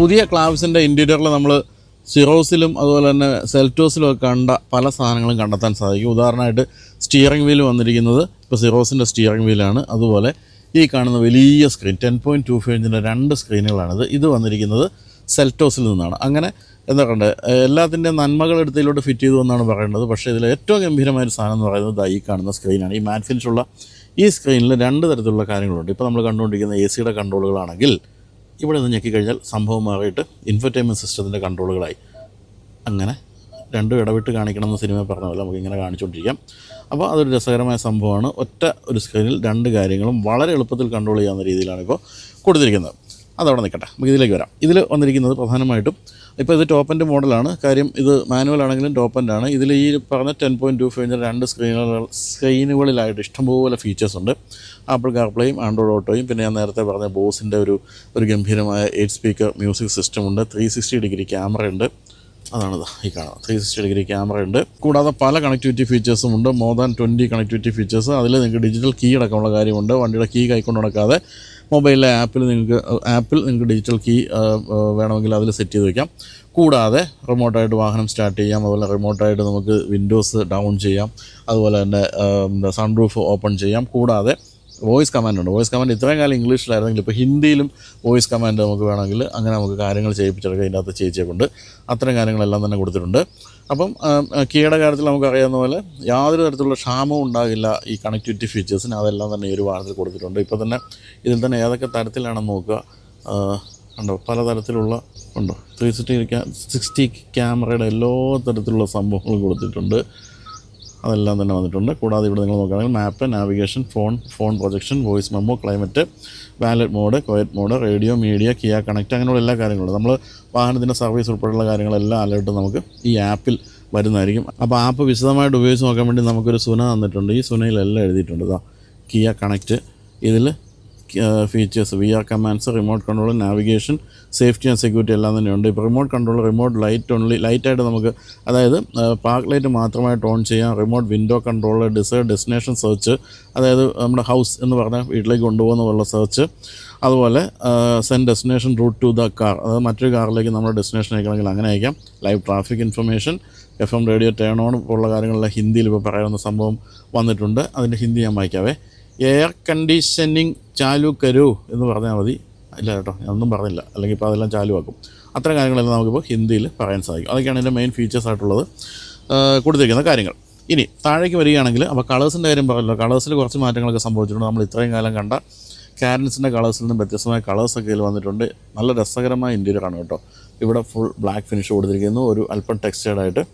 പുതിയ ക്ലാവിസിൻ്റെ ഇൻറ്റീരിയറിൽ നമ്മൾ സിറോസിലും അതുപോലെ തന്നെ സെൽറ്റോസിലും ഒക്കെ കണ്ട പല സാധനങ്ങളും കണ്ടെത്താൻ സാധിക്കും. ഉദാഹരണമായിട്ട് സ്റ്റിയറിംഗ് വീൽ വന്നിരിക്കുന്നത് ഇപ്പോൾ സിറോസിൻ്റെ സ്റ്റിയറിംഗ് വീലാണ്. അതുപോലെ ഈ കാണുന്ന വലിയ സ്ക്രീൻ 10.25 ഇഞ്ചിൻ്റെ 2 സ്ക്രീനുകളാണിത്. ഇത് വന്നിരിക്കുന്നത് സെൽറ്റോസിൽ നിന്നാണ്. അങ്ങനെ എന്താ പറയുക, എല്ലാത്തിൻ്റെ നന്മകൾ എടുത്തതിലോട്ട് ഫിറ്റ് ചെയ്തു എന്നാണ് പറയുന്നത്. പക്ഷേ ഇതിൽ ഏറ്റവും ഗംഭീരമായൊരു സാധനം എന്ന് പറയുന്നത് ഈ കാണുന്ന സ്ക്രീനാണ്. ഈ മാറ്റ് ഫിനിഷുള്ള ഈ സ്ക്രീനിൽ 2 തരത്തിലുള്ള കാര്യങ്ങളുണ്ട്. ഇപ്പോൾ നമ്മൾ കണ്ടുകൊണ്ടിരിക്കുന്ന AC കൺട്രോളുകളാണെങ്കിൽ ഇവിടെ നിന്ന് ഞെക്കി കഴിഞ്ഞാൽ സംഭവം മാറിയിട്ട് ഇൻഫർടൈൻമെൻറ്റ് സിസ്റ്റത്തിൻ്റെ കൺട്രോളുകളായി. അങ്ങനെ 2 ഇടവിട്ട് കാണിക്കണമെന്ന് സിനിമ പറഞ്ഞ പോലെ നമുക്കിങ്ങനെ കാണിച്ചുകൊണ്ടിരിക്കാം. അപ്പോൾ അതൊരു രസകരമായ സംഭവമാണ്. ഒറ്റ ഒരു സ്ക്രീനിൽ 2 കാര്യങ്ങളും വളരെ എളുപ്പത്തിൽ കൺട്രോൾ ചെയ്യാവുന്ന രീതിയിലാണ് ഇപ്പോൾ കൊടുത്തിരിക്കുന്നത്. അതവിടെ നിൽക്കട്ടെ, നമുക്ക് ഇതിലേക്ക് വരാം. ഇതിൽ വന്നിരിക്കുന്നത് പ്രധാനമായിട്ടും ഇപ്പോൾ ഇത് ടോപ്പ് എൻഡ് മോഡലാണ്. കാര്യം ഇത് മാനുവൽ ആണെങ്കിലും ടോപ്പ് എൻഡ് ആണ്. ഇതിൽ ഈ പറഞ്ഞ 10.25 ഇഞ്ച് 2 സ്ക്രീനുകളിലായിട്ട് ഇഷ്ടംപോലെ ഫീച്ചേഴ്സ് ഉണ്ട്. ആപ്പിൾ കാർപ്ലേയും ആൻഡ്രോയിഡ് ഓട്ടോയും, പിന്നെ ഞാൻ നേരത്തെ പറഞ്ഞ ബോസിൻ്റെ ഒരു ഗംഭീരമായ 8 സ്പീക്കർ മ്യൂസിക് സിസ്റ്റമുണ്ട്. 360 ഡിഗ്രി ക്യാമറ ഉണ്ട്. അതാണിത് ഈ കാണാം, 360 ഡിഗ്രി ക്യാമറ ഉണ്ട്. കൂടാതെ പല കണക്ടിവിറ്റി ഫീച്ചേഴ്സും ഉണ്ട്. More than 20 connectivity features. അതിൽ നിങ്ങൾക്ക് ഡിജിറ്റൽ കീ അടക്കമുള്ള കാര്യമുണ്ട്. വണ്ടിയുടെ കീ കൈക്കൊണ്ട് നടക്കാതെ മൊബൈലിലെ ആപ്പിൽ നിങ്ങൾക്ക് ഡിജിറ്റൽ കീ വേണമെങ്കിൽ അതിൽ സെറ്റ് ചെയ്ത് വയ്ക്കാം. കൂടാതെ റിമോട്ടായിട്ട് വാഹനം സ്റ്റാർട്ട് ചെയ്യാം. അതുപോലെ റിമോട്ടായിട്ട് നമുക്ക് വിൻഡോസ് ഡൗൺ ചെയ്യാം. അതുപോലെ തന്നെ സൺറൂഫ് ഓപ്പൺ ചെയ്യാം. കൂടാതെ വോയിസ് കമാൻഡ് ഉണ്ട്. വോയിസ് കമാൻഡ് ഇത്രയും കാലം ഇംഗ്ലീഷിലായിരുന്നെങ്കിൽ ഇപ്പോൾ ഹിന്ദിയിലും വോയിസ് കമാൻഡ് നമുക്ക് വേണമെങ്കിൽ അങ്ങനെ നമുക്ക് കാര്യങ്ങൾ ചെയ്യിപ്പിച്ചെടുക്കുക. ഇതിൻ്റെ അകത്ത് ചെയ്യിച്ചേക്കൊണ്ട് അത്തരം കാര്യങ്ങളെല്ലാം തന്നെ കൊടുത്തിട്ടുണ്ട്. അപ്പം കീയുടെ കാര്യത്തിൽ നമുക്കറിയാവുന്ന പോലെ യാതൊരു തരത്തിലുള്ള ക്ഷാമവും ഉണ്ടാകില്ല ഈ കണക്ടിവിറ്റി ഫീച്ചേഴ്സിന്. അതെല്ലാം തന്നെ ഈ ഒരു വാഹനത്തിൽ കൊടുത്തിട്ടുണ്ട്. ഇപ്പോൾ തന്നെ ഇതിൽ തന്നെ ഏതൊക്കെ തരത്തിലാണെന്ന് നോക്കുക. ഉണ്ടോ, പലതരത്തിലുള്ള ഉണ്ടോ, 360 ക്യാമറയുടെ എല്ലാ തരത്തിലുള്ള സംഭവങ്ങളും കൊടുത്തിട്ടുണ്ട്. അതെല്ലാം തന്നെ വന്നിട്ടുണ്ട്. കൂടാതെ ഇവിടെ നിങ്ങൾ നോക്കുകയാണെങ്കിൽ map, navigation, phone projection, voice memo, climate, valet mode, quiet mode, radio, media, Kia connect, അങ്ങനെയുള്ള എല്ലാ കാര്യങ്ങളും നമ്മൾ വാഹനത്തിൻ്റെ സർവീസ് ഉൾപ്പെടെയുള്ള കാര്യങ്ങളെല്ലാം അലേർട്ട് നമുക്ക് ഈ ആപ്പിൽ വരുന്നതായിരിക്കും. അപ്പോൾ ആപ്പ് വിശദമായിട്ട് ഉപയോഗിച്ച് നോക്കാൻ വേണ്ടി നമുക്കൊരു സുന തന്നിട്ടുണ്ട്. ഈ സുനയിലെല്ലാം എഴുതിയിട്ടുണ്ട്. ഇതാ കിയ കണക്റ്റ്, ഇതിൽ features, VR commands, remote control, navigation, safety and security എല്ലാം തന്നെയുണ്ട്. ഇപ്പോൾ റിമോട്ട് കൺട്രോൾ, റിമോട്ട് ലൈറ്റായിട്ട് നമുക്ക്, അതായത് പാർക്ക് ലൈറ്റ് മാത്രമായിട്ട് ഓൺ ചെയ്യാം. Remote window control, destination search, അതായത് നമ്മുടെ ഹൗസ് എന്ന് പറഞ്ഞാൽ വീട്ടിലേക്ക് കൊണ്ടുപോകുന്ന പോലുള്ള സെർച്ച്. അതുപോലെ send destination route to the car, അതായത് മറ്റൊരു കാറിലേക്ക് നമ്മുടെ ഡെസ്റ്റിനേഷൻ അയക്കണമെങ്കിൽ അങ്ങനെ അയക്കാം. Live traffic information, FM radio turn on പോലുള്ള കാര്യങ്ങളെല്ലാം ഹിന്ദിയിൽ ഇപ്പോൾ പറയാവുന്ന സംഭവം വന്നിട്ടുണ്ട്. അതിൻ്റെ ഹിന്ദി ഞാൻ വായിക്കാവേ. എയർ കണ്ടീഷനിങ് ചാലു കരൂ എന്ന് പറഞ്ഞാൽ മതി. ഇല്ല കേട്ടോ, ഞാനൊന്നും പറഞ്ഞില്ല, അല്ലെങ്കിൽ ഇപ്പോൾ അതെല്ലാം ചാലുവാക്കും. അത്തരം കാര്യങ്ങളെല്ലാം നമുക്കിപ്പോൾ ഹിന്ദിയിൽ പറയാൻ സാധിക്കും. അതൊക്കെയാണ് ഇതിൻ്റെ മെയിൻ ഫീച്ചേഴ്സ് ആയിട്ടുള്ളത് കൊടുത്തിരിക്കുന്ന കാര്യങ്ങൾ. ഇനി താഴേക്ക് വരികയാണെങ്കിൽ അപ്പോൾ കളേഴ്സിൻ്റെ കാര്യം പറഞ്ഞല്ലോ. കളേഴ്സിൽ കുറച്ച് മാറ്റങ്ങളൊക്കെ സംഭവിച്ചിട്ടുണ്ട്. നമ്മൾ ഇത്രയും കാലം കണ്ട കാരൻസിൻ്റെ കളേഴ്സിൽ നിന്നും വ്യത്യസ്തമായ കളേഴ്സൊക്കെ ഇതിൽ വന്നിട്ടുണ്ട്. നല്ല രസകരമായ ഇൻറ്റീരിയറാണ് കേട്ടോ. ഇവിടെ ഫുൾ ബ്ലാക്ക് ഫിനിഷ് കൊടുത്തിരിക്കുന്നു. ഒരു അല്പം ടെക്സ്റ്റേർഡായിട്ട്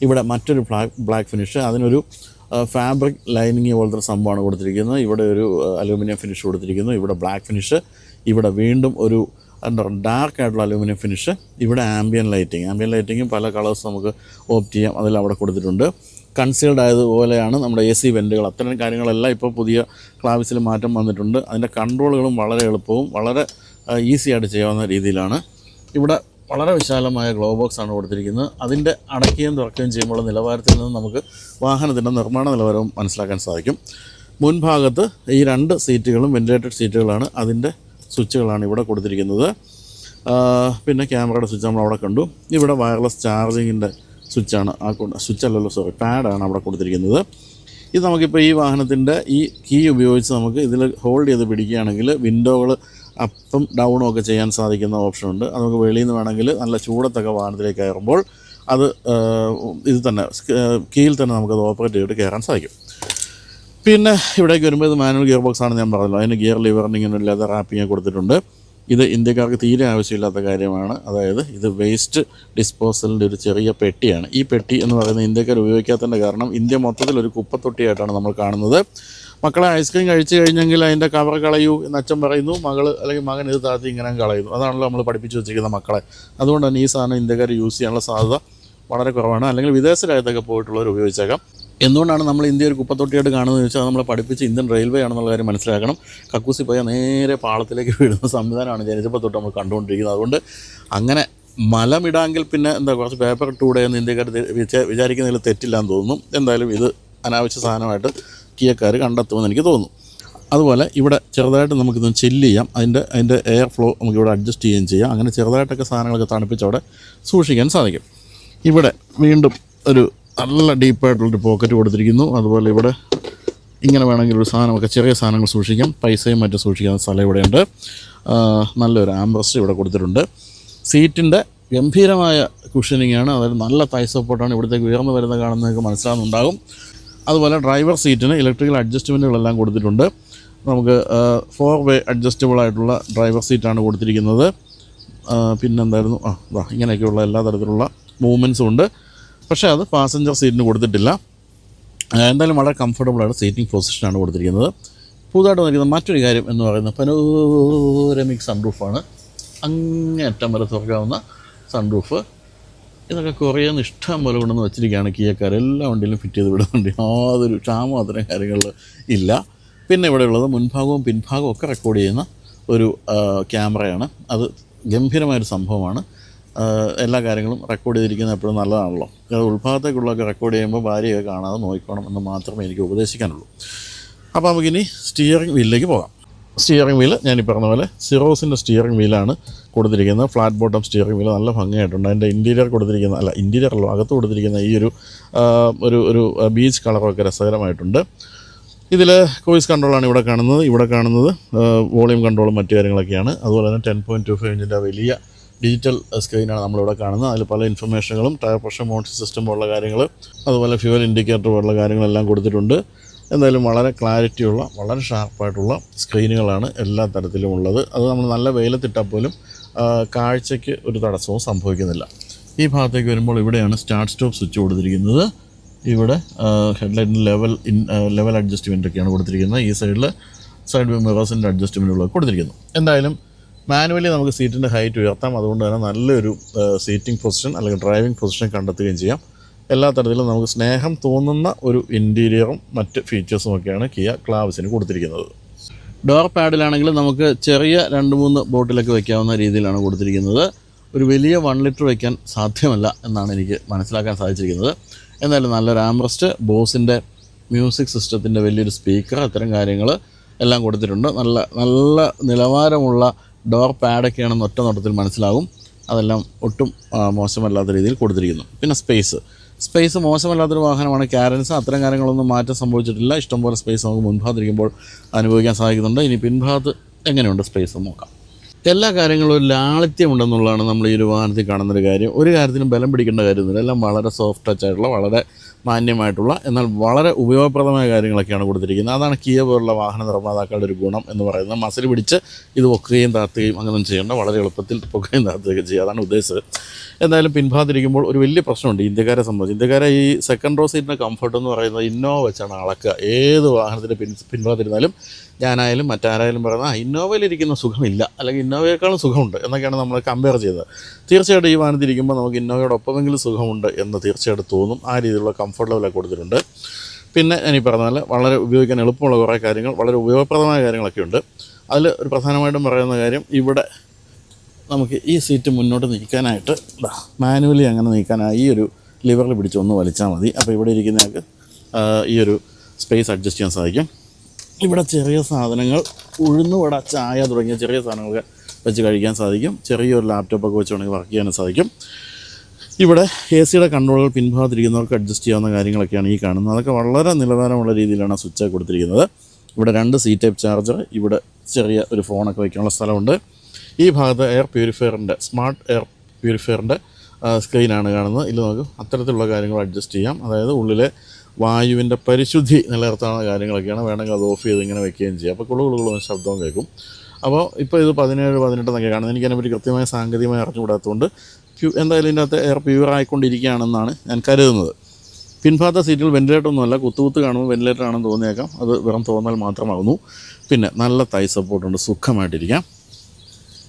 ഇവിടെ മറ്റൊരു ബ്ലാക്ക് ഫിനിഷ്, അതിനൊരു ഫാബ്രിക് ലൈനിങ് പോലത്തെ സംഭവമാണ് കൊടുത്തിരിക്കുന്നത്. ഇവിടെ ഒരു അലൂമിനിയം ഫിനിഷ് കൊടുത്തിരിക്കുന്നു. ഇവിടെ ബ്ലാക്ക് ഫിനിഷ്, ഇവിടെ വീണ്ടും ഒരു എന്താ പറയുക ഡാർക്ക് ആയിട്ടുള്ള അലൂമിനിയം ഫിനിഷ്. ഇവിടെ ആംബിയൻ ലൈറ്റിങ് പല കളേഴ്സ് നമുക്ക് ഓപ്റ്റ് ചെയ്യാം. അതിൽ അവിടെ കൊടുത്തിട്ടുണ്ട്. കൺസീൽഡ് ആയതുപോലെയാണ് നമ്മുടെ AC വെൻറ്റുകൾ. അത്തരം കാര്യങ്ങളെല്ലാം ഇപ്പോൾ പുതിയ ക്ലാവിസിൽ മാറ്റം വന്നിട്ടുണ്ട്. അതിൻ്റെ കൺട്രോളുകളും വളരെ എളുപ്പവും വളരെ ഈസി ആയിട്ട് ചെയ്യാവുന്ന രീതിയിലാണ്. ഇവിടെ വളരെ വിശാലമായ ഗ്ലോ ബോക്സാണ് കൊടുത്തിരിക്കുന്നത്. അതിൻ്റെ അടയ്ക്കുകയും തുറക്കുകയും ചെയ്യുമ്പോൾ നിലവാരത്തിൽ നിന്ന് നമുക്ക് വാഹനത്തിൻ്റെ നിർമ്മാണ നിലവാരവും മനസ്സിലാക്കാൻ സാധിക്കും. മുൻഭാഗത്ത് ഈ 2 സീറ്റുകളും വെൻറ്റിലേറ്റഡ് സീറ്റുകളാണ്. അതിൻ്റെ സ്വിച്ചുകളാണ് ഇവിടെ കൊടുത്തിരിക്കുന്നത്. പിന്നെ ക്യാമറയുടെ സ്വിച്ച് നമ്മൾ അവിടെ കണ്ടു. ഇവിടെ വയർലെസ് ചാർജിങ്ങിൻ്റെ സ്വിച്ചാണ് പാഡാണ് അവിടെ കൊടുത്തിരിക്കുന്നത്. ഇത് നമുക്കിപ്പോൾ ഈ വാഹനത്തിൻ്റെ ഈ കീ ഉപയോഗിച്ച് നമുക്ക് ഇതിൽ ഹോൾഡ് ചെയ്ത് പിടിക്കുകയാണെങ്കിൽ വിൻഡോകൾ അപ്പും ഡൗണും ഒക്കെ ചെയ്യാൻ സാധിക്കുന്ന ഓപ്ഷനുണ്ട്. അത് നമുക്ക് വെളിയിൽ നിന്ന് വേണമെങ്കിൽ നല്ല ചൂടത്തൊക്കെ വാഹനത്തിലേക്ക് കയറുമ്പോൾ അത് ഇത് തന്നെ കീയിൽ തന്നെ നമുക്കത് ഓപ്പറേറ്റ് ചെയ്തിട്ട് കയറാൻ സാധിക്കും. പിന്നെ ഇവിടേക്ക് വരുമ്പോൾ ഇത് മാനുവൽ ഗിയർ ബോക്സ് ആണ് ഞാൻ പറഞ്ഞല്ലോ. അതിന് ഗിയർ ലിവറിന് ഇങ്ങനെ ലെതർ റാപ്പിംഗ് കൊടുത്തിട്ടുണ്ട്. ഇത് ഇന്ത്യക്കാർക്ക് തീരെ ആവശ്യമില്ലാത്ത കാര്യമാണ്. അതായത് ഇത് വേസ്റ്റ് ഡിസ്പോസലിൻ്റെ ഒരു ചെറിയ പെട്ടിയാണ്. ഈ പെട്ടി എന്ന് പറയുന്നത് ഇന്ത്യക്കാർ ഉപയോഗിക്കാത്തതിൻ്റെ കാരണം ഇന്ത്യ മൊത്തത്തിൽ ഒരു കുപ്പത്തൊട്ടിയായിട്ടാണ് നമ്മൾ കാണുന്നത്. മക്കളെ ഐസ്ക്രീം കഴിച്ചു കഴിഞ്ഞെങ്കിൽ അതിൻ്റെ കവർ കളയൂ എന്ന് അച്ഛൻ പറയുന്നു, അല്ലെങ്കിൽ മകൻ ഇത് താഴ്ത്തി ഇങ്ങനെ കളയുന്നു. അതാണല്ലോ നമ്മൾ പഠിപ്പിച്ച് വെച്ചിരിക്കുന്ന മക്കളെ. അതുകൊണ്ട് തന്നെ ഈ സാധനം ഇന്ത്യക്കാർ യൂസ് ചെയ്യാനുള്ള സാധ്യത വളരെ കുറവാണ്. അല്ലെങ്കിൽ വിദേശ രാജ്യത്തൊക്കെ പോയിട്ടുള്ളവർ ഉപയോഗിച്ചേക്കാം. എന്തുകൊണ്ടാണ് നമ്മൾ ഇന്ത്യ ഒരു കുപ്പത്തൊട്ടിയായിട്ട് കാണുന്നത് ചോദിച്ചാൽ നമ്മളെ പഠിപ്പിച്ച് ഇന്ത്യൻ റെയിൽവേ ആണെന്നുള്ള കാര്യം മനസ്സിലാക്കണം. കക്കൂസി പോയാൽ നേരെ പാളത്തിലേക്ക് വീഴുന്ന സംവിധാനമാണ് ജനിച്ചപ്പോൾ തൊട്ട് നമ്മൾ കണ്ടുകൊണ്ടിരിക്കുന്നത്. അതുകൊണ്ട് അങ്ങനെ മലമിടാങ്കിൽ പിന്നെ കുറച്ച് പേപ്പർ ഇട്ടുകൂടെ എന്ന് ഇന്ത്യക്കാർ വിചാരിക്കുന്നതിൽ തെറ്റില്ലാന്ന് തോന്നുന്നു. എന്തായാലും ഇത് അനാവശ്യ സാധനമായിട്ട് കിയക്കാർ കണ്ടെത്തുമെന്ന് എനിക്ക് തോന്നുന്നു. അതുപോലെ ഇവിടെ ചെറുതായിട്ട് നമുക്കിതൊന്ന് ചില്ല് ചെയ്യാം. അതിൻ്റെ എയർ ഫ്ലോ നമുക്കിവിടെ അഡ്ജസ്റ്റ് ചെയ്യുകയും ചെയ്യാം. അങ്ങനെ ചെറുതായിട്ടൊക്കെ സാധനങ്ങളൊക്കെ തണുപ്പിച്ച് അവിടെ സൂക്ഷിക്കാൻ സാധിക്കും. ഇവിടെ വീണ്ടും ഒരു നല്ല ഡീപ്പായിട്ടുള്ളൊരു പോക്കറ്റ് കൊടുത്തിരിക്കുന്നു. അതുപോലെ ഇവിടെ ഇങ്ങനെ വേണമെങ്കിൽ ഒരു സാധനമൊക്കെ ചെറിയ സാധനങ്ങൾ സൂക്ഷിക്കാം. പൈസയും മറ്റും സൂക്ഷിക്കുന്ന സ്ഥലം ഇവിടെയുണ്ട്. നല്ലൊരു ആംബ്രസ്റ്റ് ഇവിടെ കൊടുത്തിട്ടുണ്ട്. സീറ്റിൻ്റെ ഗംഭീരമായ കുഷനിങ്ങാണ്. അതായത് നല്ല തൈ സപ്പോർട്ടാണ്. ഇവിടത്തേക്ക് ഉയർന്നു വരുന്ന കാണുന്നതൊക്കെ മനസ്സിലാകുന്നുണ്ടാകും. അതുപോലെ ഡ്രൈവർ സീറ്റിന് ഇലക്ട്രിക്കൽ അഡ്ജസ്റ്റ്മെൻറ്റുകളെല്ലാം കൊടുത്തിട്ടുണ്ട്. നമുക്ക് 4 വേ അഡ്ജസ്റ്റബിൾ ആയിട്ടുള്ള ഡ്രൈവർ സീറ്റാണ് കൊടുത്തിരിക്കുന്നത്. പിന്നെന്തായിരുന്നു ഇങ്ങനെയൊക്കെയുള്ള എല്ലാ തരത്തിലുള്ള മൂവ്മെൻറ്റ്സും ഉണ്ട്. പക്ഷേ അത് പാസഞ്ചർ സീറ്റിന് കൊടുത്തിട്ടില്ല. എന്തായാലും വളരെ കംഫർട്ടബിളായിട്ട് സീറ്റിംഗ് പൊസിഷനാണ് കൊടുത്തിരിക്കുന്നത്. പുതുതായിട്ട് വന്നിരിക്കുന്ന മറ്റൊരു കാര്യം എന്ന് പറയുന്നത് പനോരമിക് സൺറൂഫാണ്. അങ്ങേയറ്റം വരെ തുറക്കാവുന്ന സൺറൂഫ്. ഇതൊക്കെ കുറേയൊന്നും ഇഷ്ടം പോലെ കൊണ്ടുവന്ന് വെച്ചിരിക്കുകയാണ് കിയക്കാർ. എല്ലാ വണ്ടിയിലും ഫിറ്റ് ചെയ്ത് വിടുന്നുണ്ട്. യാതൊരു ക്ഷാമം അത്തരം കാര്യങ്ങൾ ഇല്ല. പിന്നെ ഇവിടെയുള്ളത് മുൻഭാഗവും പിൻഭാഗവും ഒക്കെ റെക്കോർഡ് ചെയ്യുന്ന ഒരു ക്യാമറയാണ്. അത് ഗംഭീരമായൊരു സംഭവമാണ്. എല്ലാ കാര്യങ്ങളും റെക്കോർഡ് ചെയ്തിരിക്കുന്നത് എപ്പോഴും നല്ലതാണല്ലോ. അത് ഉൾഭാഗത്തേക്കുള്ളതൊക്കെ റെക്കോർഡ് ചെയ്യുമ്പോൾ ഭാര്യയൊക്കെ കാണാതെ നോക്കിക്കോണം എന്ന് മാത്രമേ എനിക്ക് ഉപദേശിക്കാനുള്ളൂ. അപ്പോൾ നമുക്കിനി സ്റ്റിയറിംഗ് വീലിലേക്ക് പോകാം. സ്റ്റിയറിംഗ് വീല് ഞാൻ ഈ പറഞ്ഞ പോലെ സിറോസിൻ്റെ സ്റ്റിയറിംഗ് വീലാണ് കൊടുത്തിരിക്കുന്നത്. ഫ്ലാറ്റ് ബോട്ടം സ്റ്റിയറിംഗ് വീല് നല്ല ഭംഗിയായിട്ടുണ്ട്. അതിൻ്റെ അകത്ത് കൊടുത്തിരിക്കുന്ന ഈ ഒരു ബീച്ച് കളറൊക്കെ രസകരമായിട്ടുണ്ട്. ഇതിൽ ക്രൂയിസ് കൺട്രോളാണ് ഇവിടെ കാണുന്നത്. വോളിയം കൺട്രോളും മറ്റു കാര്യങ്ങളൊക്കെയാണ്. അതുപോലെ തന്നെ 10.25 ഇഞ്ചിൻ്റെ വലിയ ഡിജിറ്റൽ സ്ക്രീനാണ് നമ്മളിവിടെ കാണുന്നത്. അതിൽ പല ഇൻഫർമേഷനുകളും ടയർ പ്രഷർ മോണിറ്ററിംഗ് സിസ്റ്റം പോലുള്ള കാര്യങ്ങൾ, അതുപോലെ ഫ്യൂവൽ ഇൻഡിക്കേറ്റർ പോലുള്ള കാര്യങ്ങളെല്ലാം കൊടുത്തിട്ടുണ്ട്. എന്തായാലും വളരെ ക്ലാരിറ്റിയുള്ള വളരെ ഷാർപ്പായിട്ടുള്ള സ്ക്രീനുകളാണ് എല്ലാ തരത്തിലും ഉള്ളത്. അത് നമ്മൾ നല്ല വെയിലത്തിട്ടാൽ പോലും കാഴ്ചയ്ക്ക് ഒരു തടസ്സവും സംഭവിക്കുന്നില്ല. ഈ ഭാഗത്തേക്ക് വരുമ്പോൾ ഇവിടെയാണ് സ്റ്റാർട്ട് സ്റ്റോപ്പ് സ്വിച്ച് കൊടുത്തിരിക്കുന്നത്. ഇവിടെ ഹെഡ്ലൈറ്റിന് ലെവൽ അഡ്ജസ്റ്റ്മെൻറ്റൊക്കെയാണ് കൊടുത്തിരിക്കുന്നത്. ഈ സൈഡ് വ്യൂ മിറേഴ്സിൻ്റെ അഡ്ജസ്റ്റ്മെൻറ്റുകളൊക്കെ കൊടുത്തിരിക്കുന്നു. എന്തായാലും മാനുവലി നമുക്ക് സീറ്റിൻ്റെ ഹൈറ്റ് ഉയർത്താം. അതുകൊണ്ട് തന്നെ നല്ലൊരു സീറ്റിംഗ് പൊസിഷൻ അല്ലെങ്കിൽ ഡ്രൈവിംഗ് പൊസിഷൻ കണ്ടെത്തുകയും ചെയ്യാം. എല്ലാ തരത്തിലും നമുക്ക് സ്നേഹം തോന്നുന്ന ഒരു ഇൻറ്റീരിയറും മറ്റ് ഫീച്ചേഴ്സും ഒക്കെയാണ് കിയ ക്ലാവിസിന് കൊടുത്തിരിക്കുന്നത്. ഡോർ പാഡിലാണെങ്കിൽ നമുക്ക് ചെറിയ 2-3 ബോട്ടിലൊക്കെ വയ്ക്കാവുന്ന രീതിയിലാണ് കൊടുത്തിരിക്കുന്നത്. ഒരു വലിയ 1 ലിറ്റർ വയ്ക്കാൻ സാധ്യമല്ല എന്നാണ് എനിക്ക് മനസ്സിലാക്കാൻ സാധിച്ചിരിക്കുന്നത്. എന്തായാലും നല്ലൊരു ആംബ്രസ്റ്റ്, ബോസിൻ്റെ മ്യൂസിക് സിസ്റ്റത്തിൻ്റെ വലിയൊരു സ്പീക്കർ, അത്തരം കാര്യങ്ങൾ എല്ലാം കൊടുത്തിട്ടുണ്ട്. നല്ല നിലവാരമുള്ള ഡോർ പാഡൊക്കെയാണെന്ന് ഒറ്റ നോട്ടത്തിൽ മനസ്സിലാകും. അതെല്ലാം ഒട്ടും മോശമല്ലാത്ത രീതിയിൽ കൊടുത്തിരിക്കുന്നു. പിന്നെ സ്പേസ് മോശമല്ലാത്തൊരു വാഹനമാണ് കാരൻസ്. അത്തരം കാര്യങ്ങളൊന്നും മാറ്റം സംഭവിച്ചിട്ടില്ല. ഇഷ്ടംപോലെ സ്പേസ് നമുക്ക് മുൻഭാഗത്തിരിക്കുമ്പോൾ അനുഭവിക്കാൻ സാധിക്കുന്നുണ്ട്. ഇനി പിൻഭാഗത്ത് എങ്ങനെയുണ്ട് സ്പേസ് നോക്കാം. എല്ലാ കാര്യങ്ങളും ഒരു ലാളിത്യമുണ്ടെന്നുള്ളതാണ് നമ്മൾ ഈ ഒരു വാഹനത്തിൽ കാണുന്നൊരു കാര്യം. ഒരു കാര്യത്തിനും ബലം പിടിക്കേണ്ട കാര്യമൊന്നുമില്ല. എല്ലാം വളരെ സോഫ്റ്റ് ടച്ച് ആയിട്ടുള്ള, വളരെ മാന്യമായിട്ടുള്ള, എന്നാൽ വളരെ ഉപയോഗപ്രദമായ കാര്യങ്ങളൊക്കെയാണ് കൊടുത്തിരിക്കുന്നത്. അതാണ് കിയ പോലുള്ള വാഹന നിർമ്മാതാക്കളുടെ ഒരു ഗുണം എന്ന് പറയുന്നത്. മസിൽ പിടിച്ച് ഇത് പൊക്കുകയും താത്തുകയും അങ്ങനെയൊന്നും ചെയ്യേണ്ട, വളരെ എളുപ്പത്തിൽ പൊക്കുകയും താത്തുകയും ചെയ്യുക. അതാണ് ഉദ്ദേശിച്ചത്. എന്തായാലും പിൻഭാഗത്തിരിക്കുമ്പോൾ ഒരു വലിയ പ്രശ്നമുണ്ട് ഇന്ത്യക്കാരെ സംബന്ധിച്ച്. ഇന്ത്യക്കാരെ ഈ സെക്കൻഡ് റോ സീറ്റിൻ്റെ കംഫർട്ട് എന്ന് പറയുന്നത് ഇന്നോവ വെച്ചാണ് അളക്കുക. ഏത് വാഹനത്തിൻ്റെ പിൻഭാഗത്തിരുന്നാലും ഞാനായാലും മറ്റാരായാലും പറയുന്നത് ഇന്നോവയിലിരിക്കുന്ന സുഖമില്ല, അല്ലെങ്കിൽ ഇന്നോവയേക്കാളും സുഖമുണ്ട് എന്നൊക്കെയാണ് നമ്മൾ കമ്പയർ ചെയ്തത്. തീർച്ചയായിട്ടും ഈ വാഹനത്തിരിക്കുമ്പോൾ നമുക്ക് ഇന്നോവയോടൊപ്പമെങ്കിലും സുഖമുണ്ട് എന്ന് തീർച്ചയായിട്ടും തോന്നും. ആ രീതിയിലുള്ള കംഫർട്ട് ലെവലൊക്കെ കൊടുത്തിട്ടുണ്ട്. പിന്നെ ഞാനീ പറഞ്ഞാൽ വളരെ ഉപയോഗിക്കാൻ എളുപ്പമുള്ള കുറേ കാര്യങ്ങൾ, വളരെ ഉപയോഗപ്രദമായ കാര്യങ്ങളൊക്കെ ഉണ്ട്. അതിൽ ഒരു പ്രധാനമായിട്ടും പറയുന്ന കാര്യം, ഇവിടെ നമുക്ക് ഈ സീറ്റ് മുന്നോട്ട് നീക്കാനായിട്ട് മാനുവലി അങ്ങനെ നീക്കാനായി ഈ ഒരു ലിവറിൽ പിടിച്ചൊന്ന് വലിച്ചാൽ മതി. അപ്പോൾ ഇവിടെ ഇരിക്കുന്നയാൾക്ക് ഈ ഒരു സ്പേസ് അഡ്ജസ്റ്റ് ചെയ്യാൻ സാധിക്കും. ഇവിടെ ചെറിയ സാധനങ്ങൾ, ഉഴുന്നുവട, ചായ തുടങ്ങിയ ചെറിയ സാധനങ്ങളൊക്കെ വെച്ച് കഴിക്കാൻ സാധിക്കും. ചെറിയൊരു ലാപ്ടോപ്പൊക്കെ വെച്ച് വേണമെങ്കിൽ വർക്ക് ചെയ്യാനും സാധിക്കും. ഇവിടെ എ സിയുടെ കൺട്രോളുകൾ പിൻഭാഗത്തിരിക്കുന്നവർക്ക് അഡ്ജസ്റ്റ് ചെയ്യാവുന്ന കാര്യങ്ങളൊക്കെയാണ് ഈ കാണുന്നത്. അതൊക്കെ വളരെ നിലവാരമുള്ള രീതിയിലാണ് ആ സ്വിച്ച് കൊടുത്തിരിക്കുന്നത്. ഇവിടെ 2 സി ടൈപ്പ് ചാർജർ, ഇവിടെ ചെറിയ ഒരു ഫോണൊക്കെ വയ്ക്കാനുള്ള സ്ഥലമുണ്ട്. ഈ ഭാഗത്ത് എയർ പ്യൂരിഫയറിൻ്റെ, സ്മാർട്ട് എയർ പ്യൂരിഫയറിൻ്റെ സ്ക്രീനാണ് കാണുന്നത്. ഇതിൽ നമുക്ക് അത്തരത്തിലുള്ള കാര്യങ്ങൾ അഡ്ജസ്റ്റ് ചെയ്യാം. അതായത് ഉള്ളിലെ വായുവിൻ്റെ പരിശുദ്ധി നിലനിർത്താവുന്ന കാര്യങ്ങളൊക്കെയാണ്. വേണമെങ്കിൽ അത് ഓഫ് ചെയ്ത് ഇങ്ങനെ വെക്കുകയും ചെയ്യാം. അപ്പോൾ കുളുകുളുകുളും ശബ്ദവും കേൾക്കും. അപ്പോൾ ഇപ്പോൾ ഇത് 17, 18 എന്നൊക്കെ കാണുന്നത്. എനിക്കതിനെപ്പറ്റി കൃത്യമായ സാങ്കേതികമായി അറിഞ്ഞുകൂടാത്തതുകൊണ്ട് എന്തായാലും ഇതിൻ്റെ അകത്ത് എയർ പ്യൂർ ആയിക്കൊണ്ടിരിക്കുകയാണെന്നാണ് ഞാൻ കരുതുന്നത്. പിൻഭാഗത്തെ സീറ്റിൽ വെൻറ്റിലേറ്റർ ഒന്നുമല്ല, കുത്തുകുത്ത് കാണുമ്പോൾ വെൻറ്റിലേറ്റർ ആണെന്ന് തോന്നിയേക്കാം. അത് വെറും തോന്നൽ മാത്രമാകുന്നു. പിന്നെ നല്ല തൈ സപ്പോർട്ടുണ്ട്, സുഖമായിട്ടിരിക്കാം.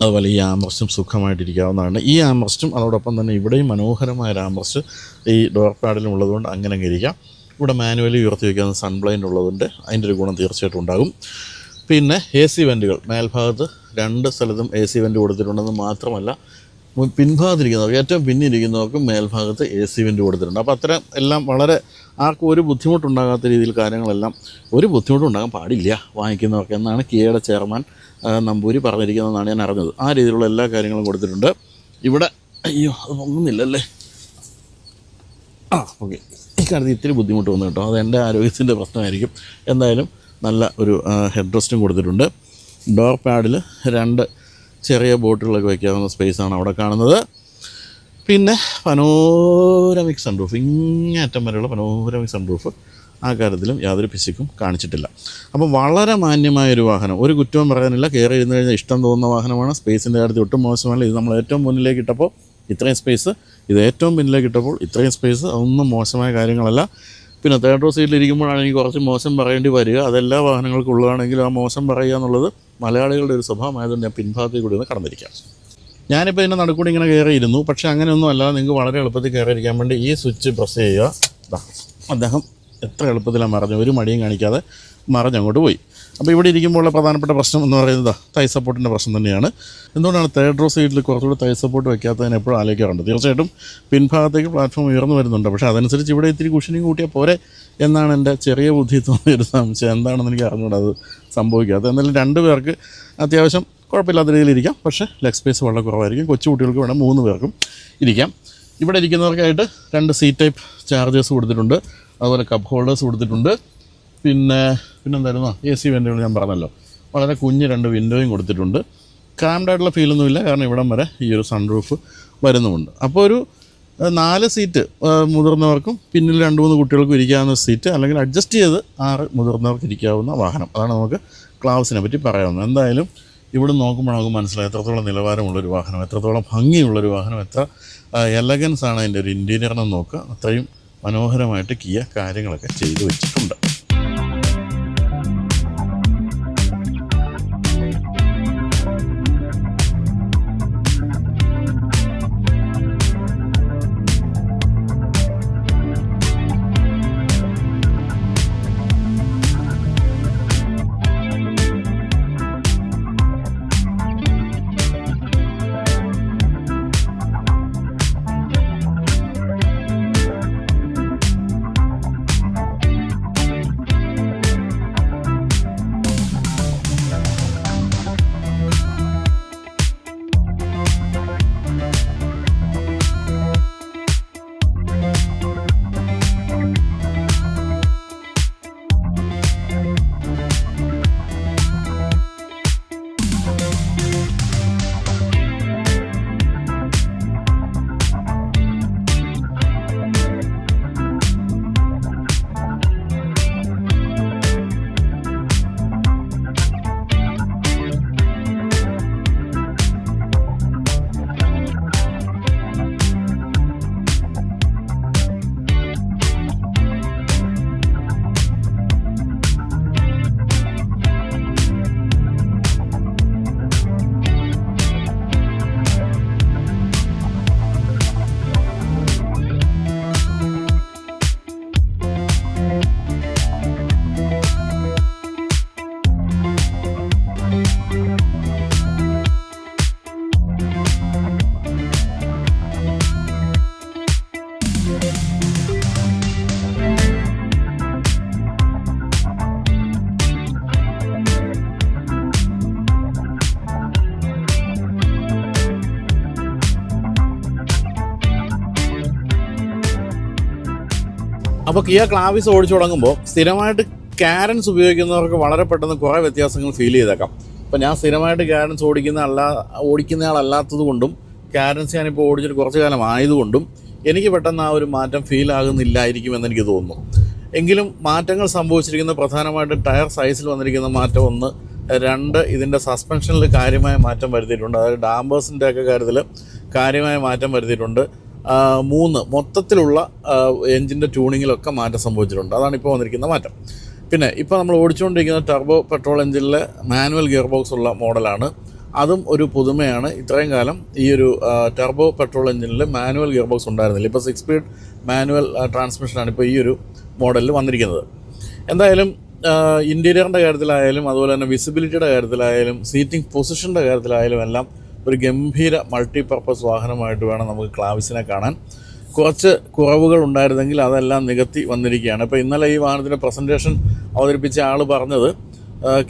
അതുപോലെ ഈ ആംറസ്റ്റും സുഖമായിട്ടിരിക്കാവുന്നതാണ്. ഈ ആംറസ്റ്റും അതോടൊപ്പം തന്നെ ഇവിടെയും മനോഹരമായ ഒരു ആംറസ്റ്റ് ഈ ഡോർ പാഡിലും ഉള്ളതുകൊണ്ട് അങ്ങനെ ഇരിക്കാം. ഇവിടെ മാനുവലി ഉയർത്തി വയ്ക്കാവുന്ന സൺബ്ലൈൻഡ് ഉള്ളതുകൊണ്ട് അതിൻ്റെ ഒരു ഗുണം തീർച്ചയായിട്ടും ഉണ്ടാകും. പിന്നെ എ സി വെൻറ്റുകൾ മേൽഭാഗത്ത് 2 സ്ഥലത്തും എ സി വെൻറ്റ് കൊടുത്തിട്ടുണ്ടെന്ന് മാത്രമല്ല, പിൻഭാഗത്തിരിക്കുന്നവർക്ക്, ഏറ്റവും പിന്നിരിക്കുന്നവർക്കും മേൽഭാഗത്ത് എ സി വെൻറ്റ് കൊടുത്തിട്ടുണ്ട്. അപ്പോൾ അത്തരം എല്ലാം വളരെ ആർക്കും ഒരു ബുദ്ധിമുട്ടുണ്ടാകാത്ത രീതിയിൽ കാര്യങ്ങളെല്ലാം, ഒരു ബുദ്ധിമുട്ടുണ്ടാകാൻ പാടില്ല വാങ്ങിക്കുന്നവർക്ക് എന്നാണ് കിയയുടെ ചെയർമാൻ നമ്പൂരി പറഞ്ഞിരിക്കുന്നതെന്നാണ് ഞാൻ അറിഞ്ഞത്. ആ രീതിയിലുള്ള എല്ലാ കാര്യങ്ങളും കൊടുത്തിട്ടുണ്ട്. ഇവിടെ അയ്യോ അത് പൊങ്ങുന്നില്ലല്ലേ, ഓക്കെ, ഈ കാര്യത്തിൽ ഇത്തിരി ബുദ്ധിമുട്ട് വന്നു കേട്ടോ. അത് എൻ്റെ ആരോഗ്യത്തിൻ്റെ പ്രശ്നമായിരിക്കും. എന്തായാലും നല്ല ഒരു ഹെഡ് റെസ്റ്റും കൊടുത്തിട്ടുണ്ട്. ഡോർ പാഡിൽ 2 ചെറിയ ബോട്ടുകളൊക്കെ വയ്ക്കാവുന്ന സ്പേസാണ് അവിടെ കാണുന്നത്. പിന്നെ പനോരമിക് സൺറൂഫ്, ഇങ്ങേറ്റം വരെയുള്ള പനോരമിക് സൺറൂഫ്. ആ കാര്യത്തിലും യാതൊരു പിശുക്കും കാണിച്ചിട്ടില്ല. അപ്പോൾ വളരെ മാന്യമായൊരു വാഹനം, ഒരു കുറ്റവും പറയാനില്ല. കയറി ഇരുന്ന് കഴിഞ്ഞാൽ ഇഷ്ടം തോന്നുന്ന വാഹനമാണ്. സ്പേസിൻ്റെ കാര്യത്തിൽ ഒട്ടും മോശമല്ല. ഇത് നമ്മൾ ഏറ്റവും മുന്നിലേക്ക് ഇട്ടപ്പോൾ ഇത്രയും സ്പേസ്, ഇത് ഏറ്റവും പിന്നിലേക്ക് ഇട്ടപ്പോൾ ഇത്രയും സ്പേസ്, അതൊന്നും മോശമായ കാര്യങ്ങളല്ല. പിന്നെ തേർഡ് റോ സീറ്റിലിരിക്കുമ്പോഴാണ് എനിക്ക് കുറച്ച് മോശം പറയേണ്ടി വരിക. അതെല്ലാ വാഹനങ്ങൾക്കും ഉള്ളതാണെങ്കിലും ആ മോശം പറയുക എന്നുള്ളത് മലയാളികളുടെ ഒരു സ്വഭാവമായതുകൊണ്ട് ഞാൻ പിൻഭാഗത്തേക്ക് കൂടി ഒന്ന് കടന്നിരിക്കാം. ഞാനിപ്പോൾ ഇതിൻ്റെ നടുക്കൂടി ഇങ്ങനെ കയറിയിരുന്നു. പക്ഷേ അങ്ങനെയൊന്നും അല്ല, നിങ്ങൾക്ക് വളരെ എളുപ്പത്തിൽ കയറിയിരിക്കാൻ വേണ്ടി ഈ സ്വിച്ച് പ്രസ് ചെയ്യുക. അദ്ദേഹം എത്ര എളുപ്പത്തിലാണ് മറിഞ്ഞ്, ഒരു മടിയും കാണിക്കാതെ മറിഞ്ഞങ്ങോട്ട് പോയി. അപ്പോൾ ഇവിടെ ഇരിക്കുമ്പോൾ ഉള്ള പ്രധാനപ്പെട്ട പ്രശ്നം എന്ന് പറയുന്നത് തൈ സപ്പോർട്ടിൻ്റെ പ്രശ്നം തന്നെയാണ്. എന്തുകൊണ്ടാണ് തേർഡ് റോ സീറ്റിൽ കുറച്ചുകൂടി തൈ സപ്പോർട്ട് വയ്ക്കാത്തതിന് എപ്പോഴും ആലോചിക്കാറുണ്ട്. തീർച്ചയായിട്ടും പിൻഭാഗത്തേക്ക് പ്ലാറ്റ്ഫോം ഉയർന്നു വരുന്നുണ്ട്. പക്ഷേ അതനുസരിച്ച് ഇവിടെ ഇത്തിരി കുഷനിങ് കൂട്ടിയാൽ പോരെ എന്നാണ് എൻ്റെ ചെറിയ ബുദ്ധി തോന്നിയൊരു സംശയം. എന്താണെന്ന് എനിക്ക് അറിഞ്ഞുകൂടാ അത് സംഭവിക്കാത്തത്. എന്നാലും 2 പേർക്ക് അത്യാവശ്യം കുഴപ്പമില്ലാത്ത രീതിയിലിരിക്കാം. പക്ഷേ ലെഗ് സ്പേസ് വളരെ കുറവായിരിക്കും. കൊച്ചു കുട്ടികൾക്ക് വേണം 3 പേർക്കും ഇരിക്കാം. ഇവിടെ ഇരിക്കുന്നവർക്കായിട്ട് 2 സി ടൈപ്പ് ചാർജേഴ്സ് കൊടുത്തിട്ടുണ്ട്. അതുപോലെ കപ്പ് ഹോൾഡേഴ്സ് കൊടുത്തിട്ടുണ്ട്. പിന്നെന്തായിരുന്നു, എ സി വെൻറ്റുകൾ ഞാൻ പറഞ്ഞല്ലോ. വളരെ കുഞ്ഞ് 2 വിൻഡോയും കൊടുത്തിട്ടുണ്ട്. ക്രാംഡ് ആയിട്ടുള്ള ഫീലൊന്നുമില്ല, കാരണം ഇവിടം വരെ ഈ ഒരു സൺറൂഫ് വരുന്നുമുണ്ട്. അപ്പോൾ ഒരു 4 സീറ്റ് മുതിർന്നവർക്കും പിന്നിൽ 2-3 കുട്ടികൾക്കും ഇരിക്കാവുന്ന സീറ്റ്, അല്ലെങ്കിൽ അഡ്ജസ്റ്റ് ചെയ്ത് 6 മുതിർന്നവർക്ക് ഇരിക്കാവുന്ന വാഹനം. അതാണ് നമുക്ക് ക്ലാവ്സിനെ പറ്റി പറയാവുന്നത്. എന്തായാലും ഇവിടെ നോക്കുമ്പോൾ നമുക്ക് മനസ്സിലായി എത്രത്തോളം നിലവാരമുള്ളൊരു വാഹനം, എത്രത്തോളം ഭംഗിയുള്ളൊരു വാഹനം, എത്ര എലഗൻസ് ആണ് അതിൻ്റെ ഒരു ഇൻറ്റീരിയറിനെ നോക്കുക. അത്രയും മനോഹരമായിട്ട് കിയ കാര്യങ്ങളൊക്കെ ചെയ്തു വെച്ചിട്ടുണ്ട്. അപ്പോൾ കിയ ക്ലാവിസ് ഓടിച്ചു തുടങ്ങുമ്പോൾ സ്ഥിരമായിട്ട് കാരൻസ് ഉപയോഗിക്കുന്നവർക്ക് വളരെ പെട്ടെന്ന് കുറേ വ്യത്യാസങ്ങൾ ഫീൽ ചെയ്തേക്കാം. ഇപ്പോൾ ഞാൻ സ്ഥിരമായിട്ട് കാരൻസ് ഓടിക്കുന്നയാളല്ലാത്തത് കൊണ്ടും കാരൻസ് ഞാനിപ്പോൾ ഓടിച്ചിട്ട് കുറച്ച് കാലം ആയതുകൊണ്ടും എനിക്ക് പെട്ടെന്ന് ആ ഒരു മാറ്റം ഫീൽ ആകുന്നില്ലായിരിക്കുമെന്ന് എനിക്ക് തോന്നുന്നു. എങ്കിലും മാറ്റങ്ങൾ സംഭവിച്ചിരിക്കുന്ന പ്രധാനമായിട്ടും ടയർ സൈസിൽ വന്നിരിക്കുന്ന മാറ്റം 1, 2 ഇതിൻ്റെ സസ്പെൻഷനിൽ കാര്യമായ മാറ്റം വരുത്തിയിട്ടുണ്ട്. അതായത് ഡാമ്പേഴ്സിൻ്റെ ഒക്കെ കാര്യത്തിൽ കാര്യമായ മാറ്റം വരുത്തിയിട്ടുണ്ട്. 3 മൊത്തത്തിലുള്ള എൻജിൻ്റെ ട്യൂണിങ്ങിലൊക്കെ മാറ്റം സംഭവിച്ചിട്ടുണ്ട്. അതാണ് ഇപ്പോൾ വന്നിരിക്കുന്ന മാറ്റം. പിന്നെ ഇപ്പോൾ നമ്മൾ ഓടിച്ചുകൊണ്ടിരിക്കുന്ന ടർബോ പെട്രോൾ എൻജിനിലെ മാനുവൽ ഗിയർ ബോക്സ് ഉള്ള മോഡലാണ്. അതും ഒരു പുതുമയാണ്. ഇത്രയും കാലം ഈ ഒരു ടർബോ പെട്രോൾ എൻജിനിൽ മാനുവൽ ഗിയർ ബോക്സ് ഉണ്ടായിരുന്നില്ല. ഇപ്പോൾ 6 സ്പീഡ് മാനുവൽ ട്രാൻസ്മിഷനാണ് ഇപ്പോൾ ഈ ഒരു മോഡലിൽ വന്നിരിക്കുന്നത്. എന്തായാലും ഇൻറ്റീരിയറിൻ്റെ കാര്യത്തിലായാലും അതുപോലെ തന്നെ വിസിബിലിറ്റിയുടെ കാര്യത്തിലായാലും സീറ്റിംഗ് പൊസിഷൻ്റെ കാര്യത്തിലായാലും എല്ലാം ഒരു ഗംഭീര മൾട്ടിപർപ്പസ് വാഹനമായിട്ട് വേണം നമുക്ക് ക്ലാവിസിനെ കാണാൻ. കുറച്ച് കുറവുകൾ ഉണ്ടായിരുന്നെങ്കിൽ അതെല്ലാം നികത്തി വന്നിരിക്കുകയാണ്. ഇപ്പോൾ ഇന്നലെ ഈ വാഹനത്തിൻ്റെ പ്രസൻറ്റേഷൻ അവതരിപ്പിച്ച ആൾ പറഞ്ഞത്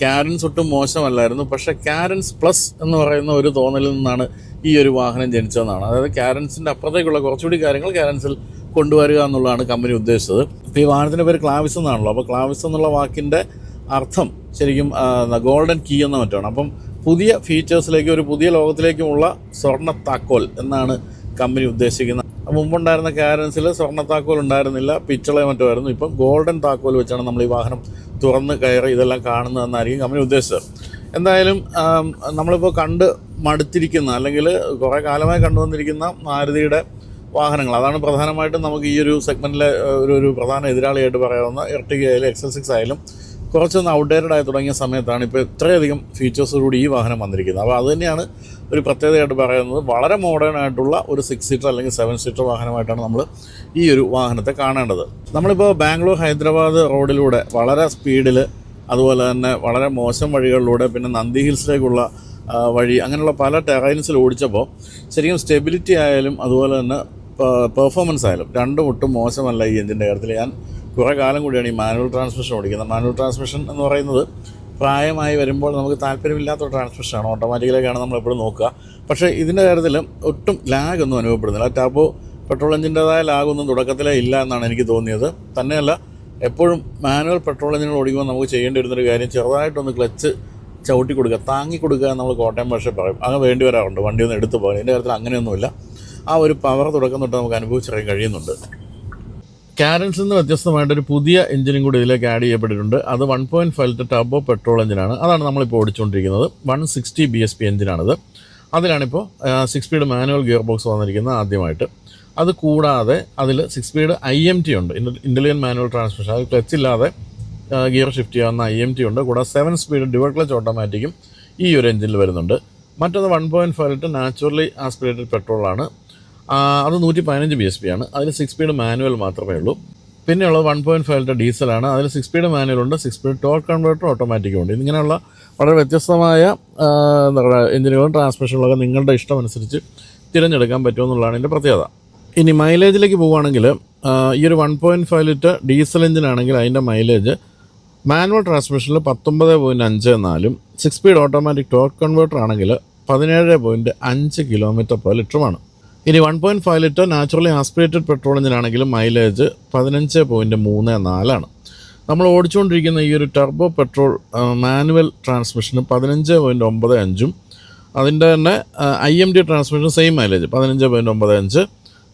കാരൻസ് ഒട്ടും മോശമല്ലായിരുന്നു, പക്ഷേ കാരൻസ് പ്ലസ് എന്ന് പറയുന്ന ഒരു തോന്നലിൽ നിന്നാണ് ഈ ഒരു വാഹനം ജനിച്ചതെന്നാണ്. അതായത് കാരൻസിൻ്റെ അപ്പുറത്തേക്കുള്ള കുറച്ചുകൂടി കാര്യങ്ങൾ കാരൻസിൽ കൊണ്ടുവരിക എന്നുള്ളതാണ് കമ്പനി ഉദ്ദേശിച്ചത്. ഇപ്പോൾ ഈ വാഹനത്തിൻ്റെ പേര് ക്ലാവിസ് എന്നാണല്ലോ. അപ്പോൾ ക്ലാവിസ് എന്നുള്ള വാക്കിൻ്റെ അർത്ഥം ശരിക്കും ഗോൾഡൻ കീ എന്ന മറ്റാണ്. അപ്പം പുതിയ ഫീച്ചേഴ്സിലേക്കും ഒരു പുതിയ ലോകത്തിലേക്കുമുള്ള സ്വർണ്ണ താക്കോൽ എന്നാണ് കമ്പനി ഉദ്ദേശിക്കുന്നത്. മുമ്പുണ്ടായിരുന്ന കാരൻസിൽ സ്വർണ്ണ താക്കോൽ ഉണ്ടായിരുന്നില്ല, പിച്ചളയോ മറ്റോ ആയിരുന്നു. ഇപ്പം ഗോൾഡൻ താക്കോൽ വെച്ചാണ് നമ്മൾ ഈ വാഹനം തുറന്ന് കയറി ഇതെല്ലാം കാണുന്നതെന്നായിരിക്കും കമ്പനി ഉദ്ദേശിച്ചത്. എന്തായാലും നമ്മളിപ്പോൾ കണ്ട് മടുത്തിരിക്കുന്ന അല്ലെങ്കിൽ കുറേ കാലമായി കണ്ടുവന്നിരിക്കുന്ന മാരുതിയുടെ വാഹനങ്ങൾ, അതാണ് പ്രധാനമായിട്ടും നമുക്ക് ഈ ഒരു സെഗ്മെൻറ്റിലെ ഒരു പ്രധാന എതിരാളിയായിട്ട് പറയാവുന്ന എർട്ടിഗ ആയാലും XL6 ആയാലും കുറച്ചൊന്ന് ഔട്ട്ഡേറ്റഡ് ആയി തുടങ്ങിയ സമയത്താണ് ഇപ്പോൾ ഇത്രയധികം ഫീച്ചേഴ്സോടുകൂടി ഈ വാഹനം വന്നിരിക്കുന്നത്. അപ്പോൾ അതുതന്നെയാണ് ഒരു പ്രത്യേകതയായിട്ട് പറയുന്നത്. വളരെ മോഡേൺ ആയിട്ടുള്ള ഒരു 6 സീറ്റർ അല്ലെങ്കിൽ 7 സീറ്റർ വാഹനമായിട്ടാണ് നമ്മൾ ഈ ഒരു വാഹനത്തെ കാണേണ്ടത്. നമ്മളിപ്പോൾ ബാംഗ്ലൂർ ഹൈദരാബാദ് റോഡിലൂടെ വളരെ സ്പീഡിൽ, അതുപോലെ തന്നെ വളരെ മോശം വഴികളിലൂടെ, പിന്നെ നന്ദി ഹിൽസിലേക്കുള്ള വഴി, അങ്ങനെയുള്ള പല ടെറൈൻസിൽ ഓടിച്ചപ്പോൾ ശരിക്കും സ്റ്റെബിലിറ്റി ആയാലും അതുപോലെ തന്നെ പെർഫോമൻസ് ആയാലും രണ്ടും ഒട്ടും മോശമല്ല ഈ എഞ്ചിൻ്റെ കാര്യത്തിൽ. ഞാൻ കുറേ കാലം കൂടിയാണ് ഈ മാനുവൽ ട്രാൻസ്മിഷൻ ഓടിക്കുന്നത്. മാനുവൽ ട്രാൻസ്മിഷൻ എന്ന് പറയുന്നത് പ്രായമായി വരുമ്പോൾ നമുക്ക് താല്പര്യമില്ലാത്ത ട്രാൻസ്മിഷനാണ്. ഓട്ടോമാറ്റിക്കിലേക്കാണ് നമ്മളെപ്പോഴും നോക്കുക. പക്ഷേ ഇതിൻ്റെ കാര്യത്തിൽ ഒട്ടും ലാഗ് ഒന്നും അനുഭവപ്പെടുന്നില്ല. ടർബോ പെട്രോൾ എഞ്ചിൻ്റേതായ ലാഗൊന്നും തുടക്കത്തിലേ ഇല്ല എന്നാണ് എനിക്ക് തോന്നിയത്. തന്നെയല്ല, എപ്പോഴും മാനുവൽ പെട്രോൾ എഞ്ചിനുകൾ ഓടിക്കുമ്പോൾ നമുക്ക് ചെയ്യേണ്ടി വരുന്നൊരു കാര്യം ചെറുതായിട്ടൊന്ന് ക്ലച്ച് ചവിട്ടി കൊടുക്കുക, താങ്ങി കൊടുക്കുക എന്ന് നമ്മൾ കോട്ടയം ഭാഷ പറയും. അങ്ങനെ വേണ്ടി വരാറുണ്ട് വണ്ടി ഒന്ന് എടുത്തു പോകാൻ. ഇതിൻ്റെ കാര്യത്തിൽ അങ്ങനെയൊന്നുമില്ല. ആ ഒരു പവർ തുടക്കം തൊട്ട് നമുക്ക് അനുഭവിച്ചറിയാൻ കഴിയുന്നുണ്ട്. കാരൻസിൽ നിന്ന് വ്യത്യസ്തമായിട്ടൊരു പുതിയ എഞ്ചിനും കൂടി ഇതിലേക്ക് ആഡ് ചെയ്യപ്പെട്ടിട്ടുണ്ട്. അത് 1.5 ലിറ്റർ ടർബോ പെട്രോൾ എഞ്ചിനാണ്. അതാണ് നമ്മളിപ്പോൾ ഓടിച്ചുകൊണ്ടിരിക്കുന്നത്. 160 bhp എഞ്ചിനാണിത്. അതിലാണിപ്പോൾ 6 സ്പീഡ് മാനുവൽ ഗിയർ ബോക്സ് വന്നിരിക്കുന്നത് ആദ്യമായിട്ട്. അത് കൂടാതെ അതിൽ 6 സ്പീഡ് IMT ഉണ്ട്, ഇൻ്റലിജൻ്റ് മാനുവൽ ട്രാൻസ്മിഷൻ. അത് ക്ലച്ച് ഇല്ലാതെ ഗിയർ ഷിഫ്റ്റ് ചെയ്യാവുന്ന IMT ഉണ്ട്. കൂടാതെ 7 സ്പീഡ് ഡ്യുവൽ ക്ലച്ച് ഓട്ടോമാറ്റിക്കും ഈ ഒരു എഞ്ചിനിൽ വരുന്നുണ്ട്. മറ്റൊന്ന് 1.5 ലിറ്റർ നാച്ചുറലി ആസ്പിറേറ്റഡ് പെട്രോളാണ്. അത് 115 bhp ആണ്. അതിൽ 6 സ്പീഡ് മാനുവൽ മാത്രമേ ഉള്ളൂ. പിന്നെയുള്ളത് 1.5 ലിറ്റർ ഡീസലാണ്. അതിൽ 6 സ്പീഡ് മാനുവൽ ഉണ്ട്, 6 സ്പീഡ് ടോർക്ക് കൺവേർട്ടർ ഓട്ടോമാറ്റിക്കും ഉണ്ട്. ഇങ്ങനെയുള്ള വളരെ വ്യത്യസ്തമായ എന്താ പറയുക എഞ്ചിനുകളും ട്രാൻസ്മിഷനുകളൊക്കെ നിങ്ങളുടെ ഇഷ്ടമനുസരിച്ച് തിരഞ്ഞെടുക്കാൻ പറ്റുമെന്നുള്ളതാണ് ഇതിൻ്റെ പ്രത്യേകത. ഇനി മൈലേജിലേക്ക് പോവുകയാണെങ്കിൽ ഈ ഒരു 1.5 ലിറ്റർ ഡീസൽ എഞ്ചിനാണെങ്കിൽ അതിൻ്റെ മൈലേജ് മാനുവൽ ട്രാൻസ്മിഷനിൽ 19.54, 6 സ്പീഡ് ഓട്ടോമാറ്റിക് ടോർക്ക് കൺവേർട്ടർ ആണെങ്കിൽ 17.5 km/ലിറ്ററുമാണ്. ഇനി 1.5 ലിറ്റർ നാച്ചുറലി ആസ്പിറേറ്റഡ് പെട്രോൾ എഞ്ചിനാണെങ്കിലും മൈലേജ് 15.34 നമ്മൾ ഓടിച്ചുകൊണ്ടിരിക്കുന്ന ഈ ഒരു ടർബോ പെട്രോൾ മാനുവൽ ട്രാൻസ്മിഷന് 15.95, അതിൻ്റെ തന്നെ IMT transmission same mileage 15.95,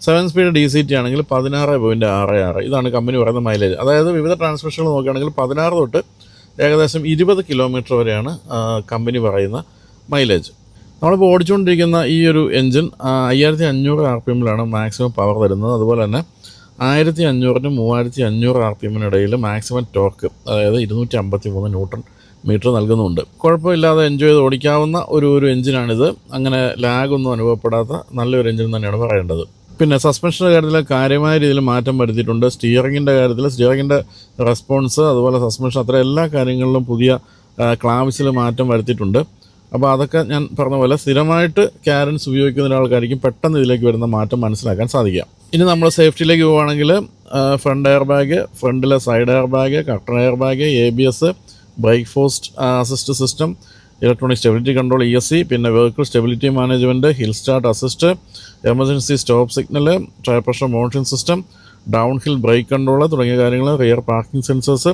7 speed DCT ആണെങ്കിൽ 16.66. ഇതാണ് കമ്പനി പറയുന്ന മൈലേജ്. അതായത് വിവിധ ട്രാൻസ്മിഷനുകൾ നോക്കുകയാണെങ്കിൽ 16 തൊട്ട് ഏകദേശം 20 km വരെയാണ് കമ്പനി പറയുന്ന മൈലേജ്. നമ്മളിപ്പോൾ ഓടിച്ചുകൊണ്ടിരിക്കുന്ന ഈ ഒരു എൻജിൻ 5500 RPMലാണ് മാക്സിമം പവർ തരുന്നത്. അതുപോലെ തന്നെ 1500-നും 3500 RPMനിടയിൽ മാക്സിമം ടോർക്ക്, അതായത് 253 ന്യൂട്ടൺ മീറ്റർ നൽകുന്നുണ്ട്. കുഴപ്പമില്ലാതെ എൻജോയ് ചെയ്ത് ഓടിക്കാവുന്ന ഒരു എൻജിനാണിത്. അങ്ങനെ ലാഗൊന്നും അനുഭവപ്പെടാത്ത നല്ലൊരു എൻജിൻ തന്നെയാണ് പറയേണ്ടത്. പിന്നെ സസ്പെൻഷൻ്റെ കാര്യത്തിൽ കാര്യമായ രീതിയിൽ മാറ്റം വരുത്തിയിട്ടുണ്ട്. സ്റ്റിയറിങ്ങിൻ്റെ കാര്യത്തിൽ സ്റ്റിയറിങ്ങിൻ്റെ റെസ്പോൺസ്, അതുപോലെ സസ്പെൻഷൻ, അത്ര എല്ലാ കാര്യങ്ങളിലും പുതിയ ക്ലാവിസിൽ മാറ്റം വരുത്തിയിട്ടുണ്ട്. അപ്പോൾ അതൊക്കെ ഞാൻ പറഞ്ഞ പോലെ സ്ഥിരമായിട്ട് കാരൻസ് ഉപയോഗിക്കുന്ന ആൾക്കാർക്കും പെട്ടെന്ന് ഇതിലേക്ക് വരുന്ന മാറ്റം മനസ്സിലാക്കാൻ സാധിക്കുക. ഇനി നമ്മൾ സേഫ്റ്റിയിലേക്ക് പോവുകയാണെങ്കിൽ ഫ്രണ്ട് എയർ ബാഗ്, ഫ്രണ്ടിലെ side air bag, curtain air bag, ABS, brake ഫോസ്റ്റ് assist system, electronic stability control ESC, പിന്നെ vehicle stability management, hill start assist, emergency stop signal, tyre pressure monitoring system, down hill brake control തുടങ്ങിയ കാര്യങ്ങൾ, rear parking sensors,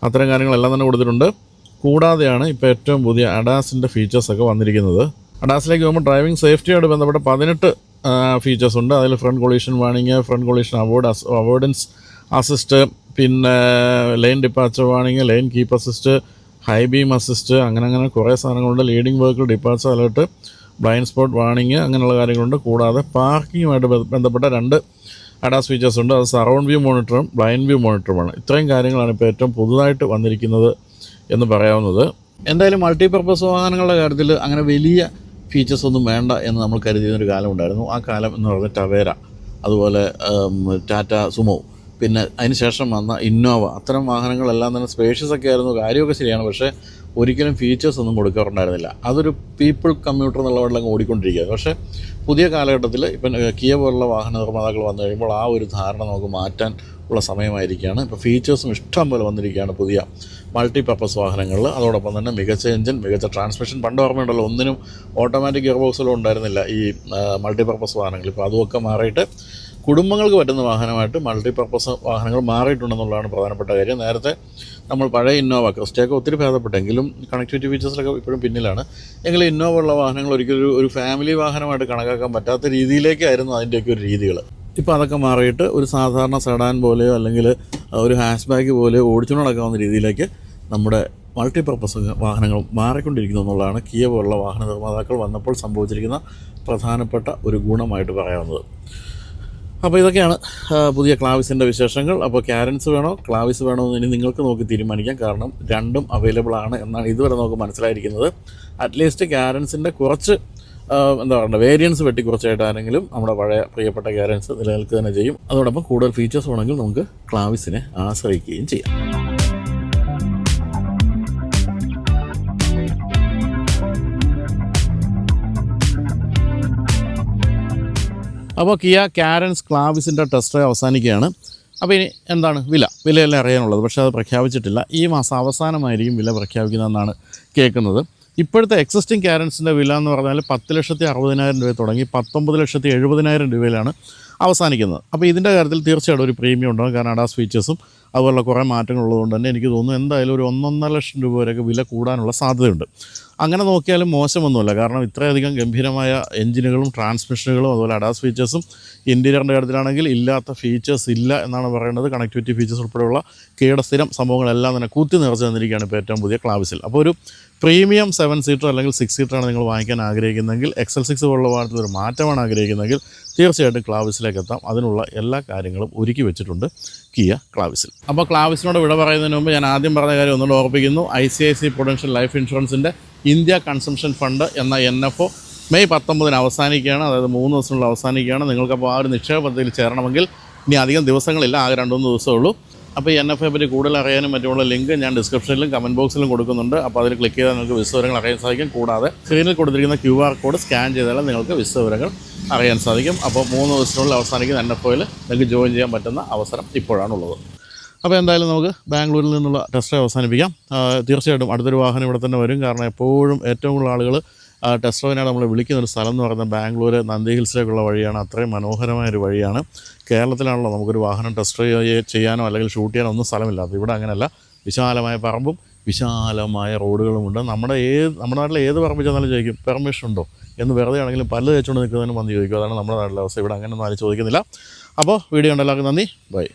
അത്തരം കാര്യങ്ങളെല്ലാം തന്നെ കൊടുത്തിട്ടുണ്ട്. കൂടാതെയാണ് ഇപ്പോൾ ഏറ്റവും പുതിയ അഡാസിൻ്റെ ഫീച്ചേഴ്സൊക്കെ വന്നിരിക്കുന്നത്. അഡാസിലേക്ക് പോകുമ്പോൾ ഡ്രൈവിംഗ് സേഫ്റ്റിയോട് ബന്ധപ്പെട്ട 18 ഫീച്ചേഴ്സ് ഉണ്ട്. അതിൽ front collision warning, front collision avoidance assist, പിന്നെ lane departure warning, lane keep assist, high beam assist, അങ്ങനെ കുറേ സാധനങ്ങളുണ്ട്. Leading vehicle departure alert, blind spot warning, അങ്ങനെയുള്ള കാര്യങ്ങളുണ്ട്. കൂടാതെ പാർക്കിങ്ങുമായിട്ട് ബന്ധപ്പെട്ട 2 അഡാസ് ഫീച്ചേഴ്സ് ഉണ്ട്. അത് സറൗണ്ട് വ്യൂ മോണിറ്ററും ബ്ലൈൻഡ് വ്യൂ മോണിറ്ററുമാണ്. ഇത്രയും കാര്യങ്ങളാണ് ഇപ്പോൾ ഏറ്റവും പുതുതായിട്ട് വന്നിരിക്കുന്നത് എന്ന് പറയാവുന്നത്. എന്തായാലും മൾട്ടിപർപ്പസ് വാഹനങ്ങളുടെ കാര്യത്തിൽ അങ്ങനെ വലിയ ഫീച്ചേഴ്സ് ഒന്നും വേണ്ട എന്ന് നമ്മൾ കരുതിയൊരു കാലം ഉണ്ടായിരുന്നു. ആ കാലം എന്ന് പറയുന്നത് ടവേര, അതുപോലെ ടാറ്റ സുമോ, പിന്നെ അതിന് ശേഷം വന്ന ഇന്നോവ, അത്തരം വാഹനങ്ങളെല്ലാം തന്നെ സ്പേഷ്യസ് ഒക്കെ ആയിരുന്നു. കാര്യമൊക്കെ ശരിയാണ്, പക്ഷേ ഒരിക്കലും ഫീച്ചേഴ്സ് ഒന്നും കൊടുക്കാറുണ്ടായിരുന്നില്ല. അതൊരു പീപ്പിൾ കമ്മ്യൂട്ടർ എന്നുള്ള വഴിയിലങ്ങ് ഓടിക്കൊണ്ടിരിക്കുകയാണ്. പക്ഷേ പുതിയ കാലഘട്ടത്തിൽ ഇപ്പം കിയ പോലുള്ള വാഹന നിർമ്മാതാക്കൾ വന്നു കഴിയുമ്പോൾ ആ ഒരു ധാരണ നമുക്ക് മാറ്റാൻ ഉള്ള സമയമായിരിക്കുകയാണ്. ഇപ്പോൾ ഫീച്ചേഴ്സും ഇഷ്ടം പോലെ വന്നിരിക്കുകയാണ് പുതിയ മൾട്ടിപർപ്പസ് വാഹനങ്ങളിൽ. അതോടൊപ്പം തന്നെ മികച്ച എഞ്ചിൻ, മികച്ച ട്രാൻസ്മിഷൻ. പണ്ട് ഓർമ്മയുണ്ടല്ലോ, ഒന്നിനും ഓട്ടോമാറ്റിക് ഗിയർ ബോക്സിലും ഉണ്ടായിരുന്നില്ല ഈ മൾട്ടിപർപ്പസ് വാഹനങ്ങൾ. ഇപ്പോൾ അതുമൊക്കെ മാറിയിട്ട് കുടുംബങ്ങൾക്ക് പറ്റുന്ന വാഹനമായിട്ട് മൾട്ടിപർപ്പസ് വാഹനങ്ങൾ മാറിയിട്ടുണ്ടെന്നുള്ളതാണ് പ്രധാനപ്പെട്ട കാര്യം. നേരത്തെ നമ്മൾ പഴയ ഇന്നോവ, ക്രിസ്റ്റയൊക്കെ ഒത്തിരി ഭേദപ്പെട്ടെങ്കിലും കണക്ടിവിറ്റി ഫീച്ചേഴ്സിലൊക്കെ ഇപ്പോഴും പിന്നിലാണ്. എങ്കിലും ഇന്നോവ ഉള്ള വാഹനങ്ങൾ ഒരിക്കലും ഒരു ഫാമിലി വാഹനമായിട്ട് കണക്കാക്കാൻ പറ്റാത്ത രീതിയിലേക്കായിരുന്നു അതിൻ്റെയൊക്കെ ഒരു രീതികൾ. ഇപ്പോൾ അതൊക്കെ മാറിയിട്ട് ഒരു സാധാരണ സെഡാൻ പോലെയോ അല്ലെങ്കിൽ ഒരു ഹാഷ് ബാഗ് പോലെയോ ഓടിച്ചുകൊണ്ട് നടക്കാവുന്ന രീതിയിലേക്ക് നമ്മുടെ മൾട്ടിപർപ്പസ് വാഹനങ്ങൾ മാറിക്കൊണ്ടിരിക്കുന്നു എന്നുള്ളതാണ് കിയ പോലുള്ള വാഹന നിർമ്മാതാക്കൾ വന്നപ്പോൾ സംഭവിച്ചിരിക്കുന്ന പ്രധാനപ്പെട്ട ഒരു ഗുണമായിട്ട് പറയാവുന്നത്. അപ്പോൾ ഇതൊക്കെയാണ് പുതിയ ക്ലാവിസിൻ്റെ വിശേഷങ്ങൾ. അപ്പോൾ ക്യാരൻസ് വേണോ ക്ലാവിസ് വേണോ എന്ന് ഇനി നിങ്ങൾക്ക് നോക്കി തീരുമാനിക്കാം. കാരണം രണ്ടും അവൈലബിൾ ആണ് എന്നാണ് ഇതുവരെ നമുക്ക് മനസ്സിലായിരിക്കുന്നത്. അറ്റ്ലീസ്റ്റ് ക്യാരൻസിൻ്റെ കുറച്ച് എന്താ പറയുക വേരിയൻസ് വെട്ടി കുറച്ചായിട്ടാണെങ്കിലും നമ്മുടെ പഴയ പ്രിയപ്പെട്ട ക്യാരൻസ് നിലനിൽക്കുക തന്നെ ചെയ്യും. അതോടൊപ്പം കൂടുതൽ ഫീച്ചേഴ്സ് വേണമെങ്കിൽ നമുക്ക് ക്ലാവിസിനെ ആശ്രയിക്കുകയും ചെയ്യാം. അപ്പോൾ കിയ കാരൻസ് ക്ലാവിസിൻ്റെ ടെസ്റ്റ് ഡ്രൈവ് അവസാനിക്കുകയാണ്. അപ്പോൾ ഇനി എന്താണ് വിലയെല്ലാം അറിയാനുള്ളത്, പക്ഷേ അത് പ്രഖ്യാപിച്ചിട്ടില്ല. ഈ മാസം അവസാനമായിരിക്കും വില പ്രഖ്യാപിക്കുന്നതെന്നാണ് കേൾക്കുന്നത്. ഇപ്പോഴത്തെ എക്സിസ്റ്റിംഗ് കാരൻസിൻ്റെ വില എന്ന് പറഞ്ഞാൽ 10,60,000 രൂപ തുടങ്ങി 19,70,000 രൂപയിലാണ് അവസാനിക്കുന്നത്. അപ്പോൾ ഇതിൻ്റെ കാര്യത്തിൽ തീർച്ചയായിട്ടും ഒരു പ്രീമിയം ഉണ്ടാകും. കാരണം അഡാസ് ഫീച്ചേഴ്സും അതുപോലുള്ള കുറേ മാറ്റങ്ങളുള്ളതുകൊണ്ട് തന്നെ എനിക്ക് തോന്നുന്നു എന്തായാലും ഒരു 1.5 ലക്ഷം രൂപ വരെയൊക്കെ വില കൂടാനുള്ള സാധ്യതയുണ്ട്. അങ്ങനെ നോക്കിയാലും മോശമൊന്നുമില്ല. കാരണം ഇത്രയധികം ഗംഭീരമായ എഞ്ചിനുകളും ട്രാൻസ്മിഷനുകളും അതുപോലെ അഡാസ് ഫീച്ചേഴ്സും ഇൻറ്റീരിയറിൻ്റെ കാര്യത്തിലാണെങ്കിൽ ഇല്ലാത്ത ഫീച്ചേഴ്സ് ഇല്ല എന്നാണ് പറയുന്നത്. കണക്ടിവിറ്റി ഫീച്ചേഴ്സ് ഉൾപ്പെടെയുള്ള കീയുടെ സ്ഥിരം സംഭവങ്ങളെല്ലാം തന്നെ കൂത്തി നിറച്ച് തന്നിരിക്കുകയാണ് ഇപ്പോൾ ഏറ്റവും പുതിയ ക്ലാവിസിൽ. അപ്പോൾ ഒരു പ്രീമിയം 7 സീറ്റർ അല്ലെങ്കിൽ 6 സീറ്ററാണ് നിങ്ങൾ വാങ്ങിക്കാൻ ആഗ്രഹിക്കുന്നതെങ്കിൽ, XL6 പോലുള്ള വാഹനത്തിലൊരു മാറ്റമാണ് ആഗ്രഹിക്കുന്നതെങ്കിൽ തീർച്ചയായിട്ടും ക്ലാവിസിലേക്ക് എത്താം. അതിനുള്ള എല്ലാ കാര്യങ്ങളും ഒരുക്കി വെച്ചിട്ടുണ്ട് കിയ ക്ലാവിസിൽ. അപ്പോൾ ക്ലാവിസിനോട് വിട പറയുന്നതിന് മുമ്പ് ഞാൻ ആദ്യം പറഞ്ഞ കാര്യം ഒന്നുകൂടെ ഓർപ്പിക്കുന്നു. ICICI പ്രൊഡൻഷ്യൽ ലൈഫ് ഇൻഷുറൻസിൻ്റെ ഇന്ത്യ കൺസംഷൻ ഫണ്ട് എന്ന NFO മെയ് 19 അവസാനിക്കുകയാണ്. അതായത് 3 ദിവസത്തിനുള്ള അവസാനിക്കുകയാണ്. നിങ്ങൾക്കപ്പോൾ ആ ഒരു നിക്ഷേപ പദ്ധതിയിൽ ചേരണമെങ്കിൽ ഇനി അധികം ദിവസങ്ങളില്ല, ആകെ 2-3 ദിവസമേ ഉള്ളൂ. അപ്പോൾ ഈ NFOയെ പറ്റി കൂടുതൽ അറിയാനും മറ്റുമുള്ള ലിങ്ക് ഞാൻ ഡിസ്ക്രിപ്ഷനിലും കമൻറ്റ് ബോക്സിലും കൊടുക്കുന്നുണ്ട്. അപ്പോൾ അതിൽ ക്ലിക്ക് ചെയ്താൽ നിങ്ങൾക്ക് വിശദവിവരങ്ങൾ അറിയാൻ സാധിക്കും. കൂടാതെ സ്ക്രീനിൽ കൊടുത്തിരിക്കുന്ന QR കോഡ് സ്കാൻ ചെയ്താൽ നിങ്ങൾക്ക് വിശദവിവരങ്ങൾ അറിയാൻ സാധിക്കും. അപ്പോൾ 3 ദിവസത്തിനുള്ളിൽ അവസാനിക്കുന്ന NFOയിൽ നിങ്ങൾക്ക് ജോയിൻ ചെയ്യാൻ പറ്റുന്ന അവസരം ഇപ്പോഴാണുള്ളത്. അപ്പോൾ എന്തായാലും നമുക്ക് ബാംഗ്ലൂരിൽ നിന്നുള്ള ടെസ്റ്റ് ഡ്രൈവ് അവസാനിപ്പിക്കാം. തീർച്ചയായിട്ടും അടുത്തൊരു വാഹനം ഇവിടെ തന്നെ വരും. കാരണം എപ്പോഴും ഏറ്റവും കൂടുതൽ ആളുകൾ ടെസ്റ്റ് ഡ്രൈവിനാണ് നമ്മൾ വിളിക്കുന്നൊരു സ്ഥലം എന്ന് പറയുന്നത് ബാംഗ്ലൂർ നന്ദി ഹിൽസിലേക്കുള്ള വഴിയാണ്. അത്രയും മനോഹരമായൊരു വഴിയാണ്. കേരളത്തിലാണല്ലോ നമുക്കൊരു വാഹനം ടെസ്റ്റ് ഡ്രൈവ് ചെയ്യാനോ അല്ലെങ്കിൽ ഷൂട്ട് ചെയ്യാനോ ഒന്നും സ്ഥലമില്ലാത്തത്. ഇവിടെ അങ്ങനെയല്ല. വിശാലമായ പറമ്പും വിശാലമായ റോഡുകളുമുണ്ട്. നമ്മുടെ നാട്ടിലെ ഏത് പറമ്പിൽ ചെന്നാലും ചോദിക്കും പെർമിഷൻ ഉണ്ടോ എന്ന്. വെറുതെ ആണെങ്കിലും പല്ല് തേച്ചുകൊണ്ട് നിൽക്കുന്നതിന് വന്ന് ചോദിക്കും. അതാണ് നമ്മുടെ നാട്ടിലെ അവസ്ഥ. ഇവിടെ അങ്ങനെയൊന്നും ആരും ചോദിക്കുന്നില്ല. അപ്പോൾ വീഡിയോ ഉണ്ട്. എല്ലാവർക്കും നന്ദി. ബൈ.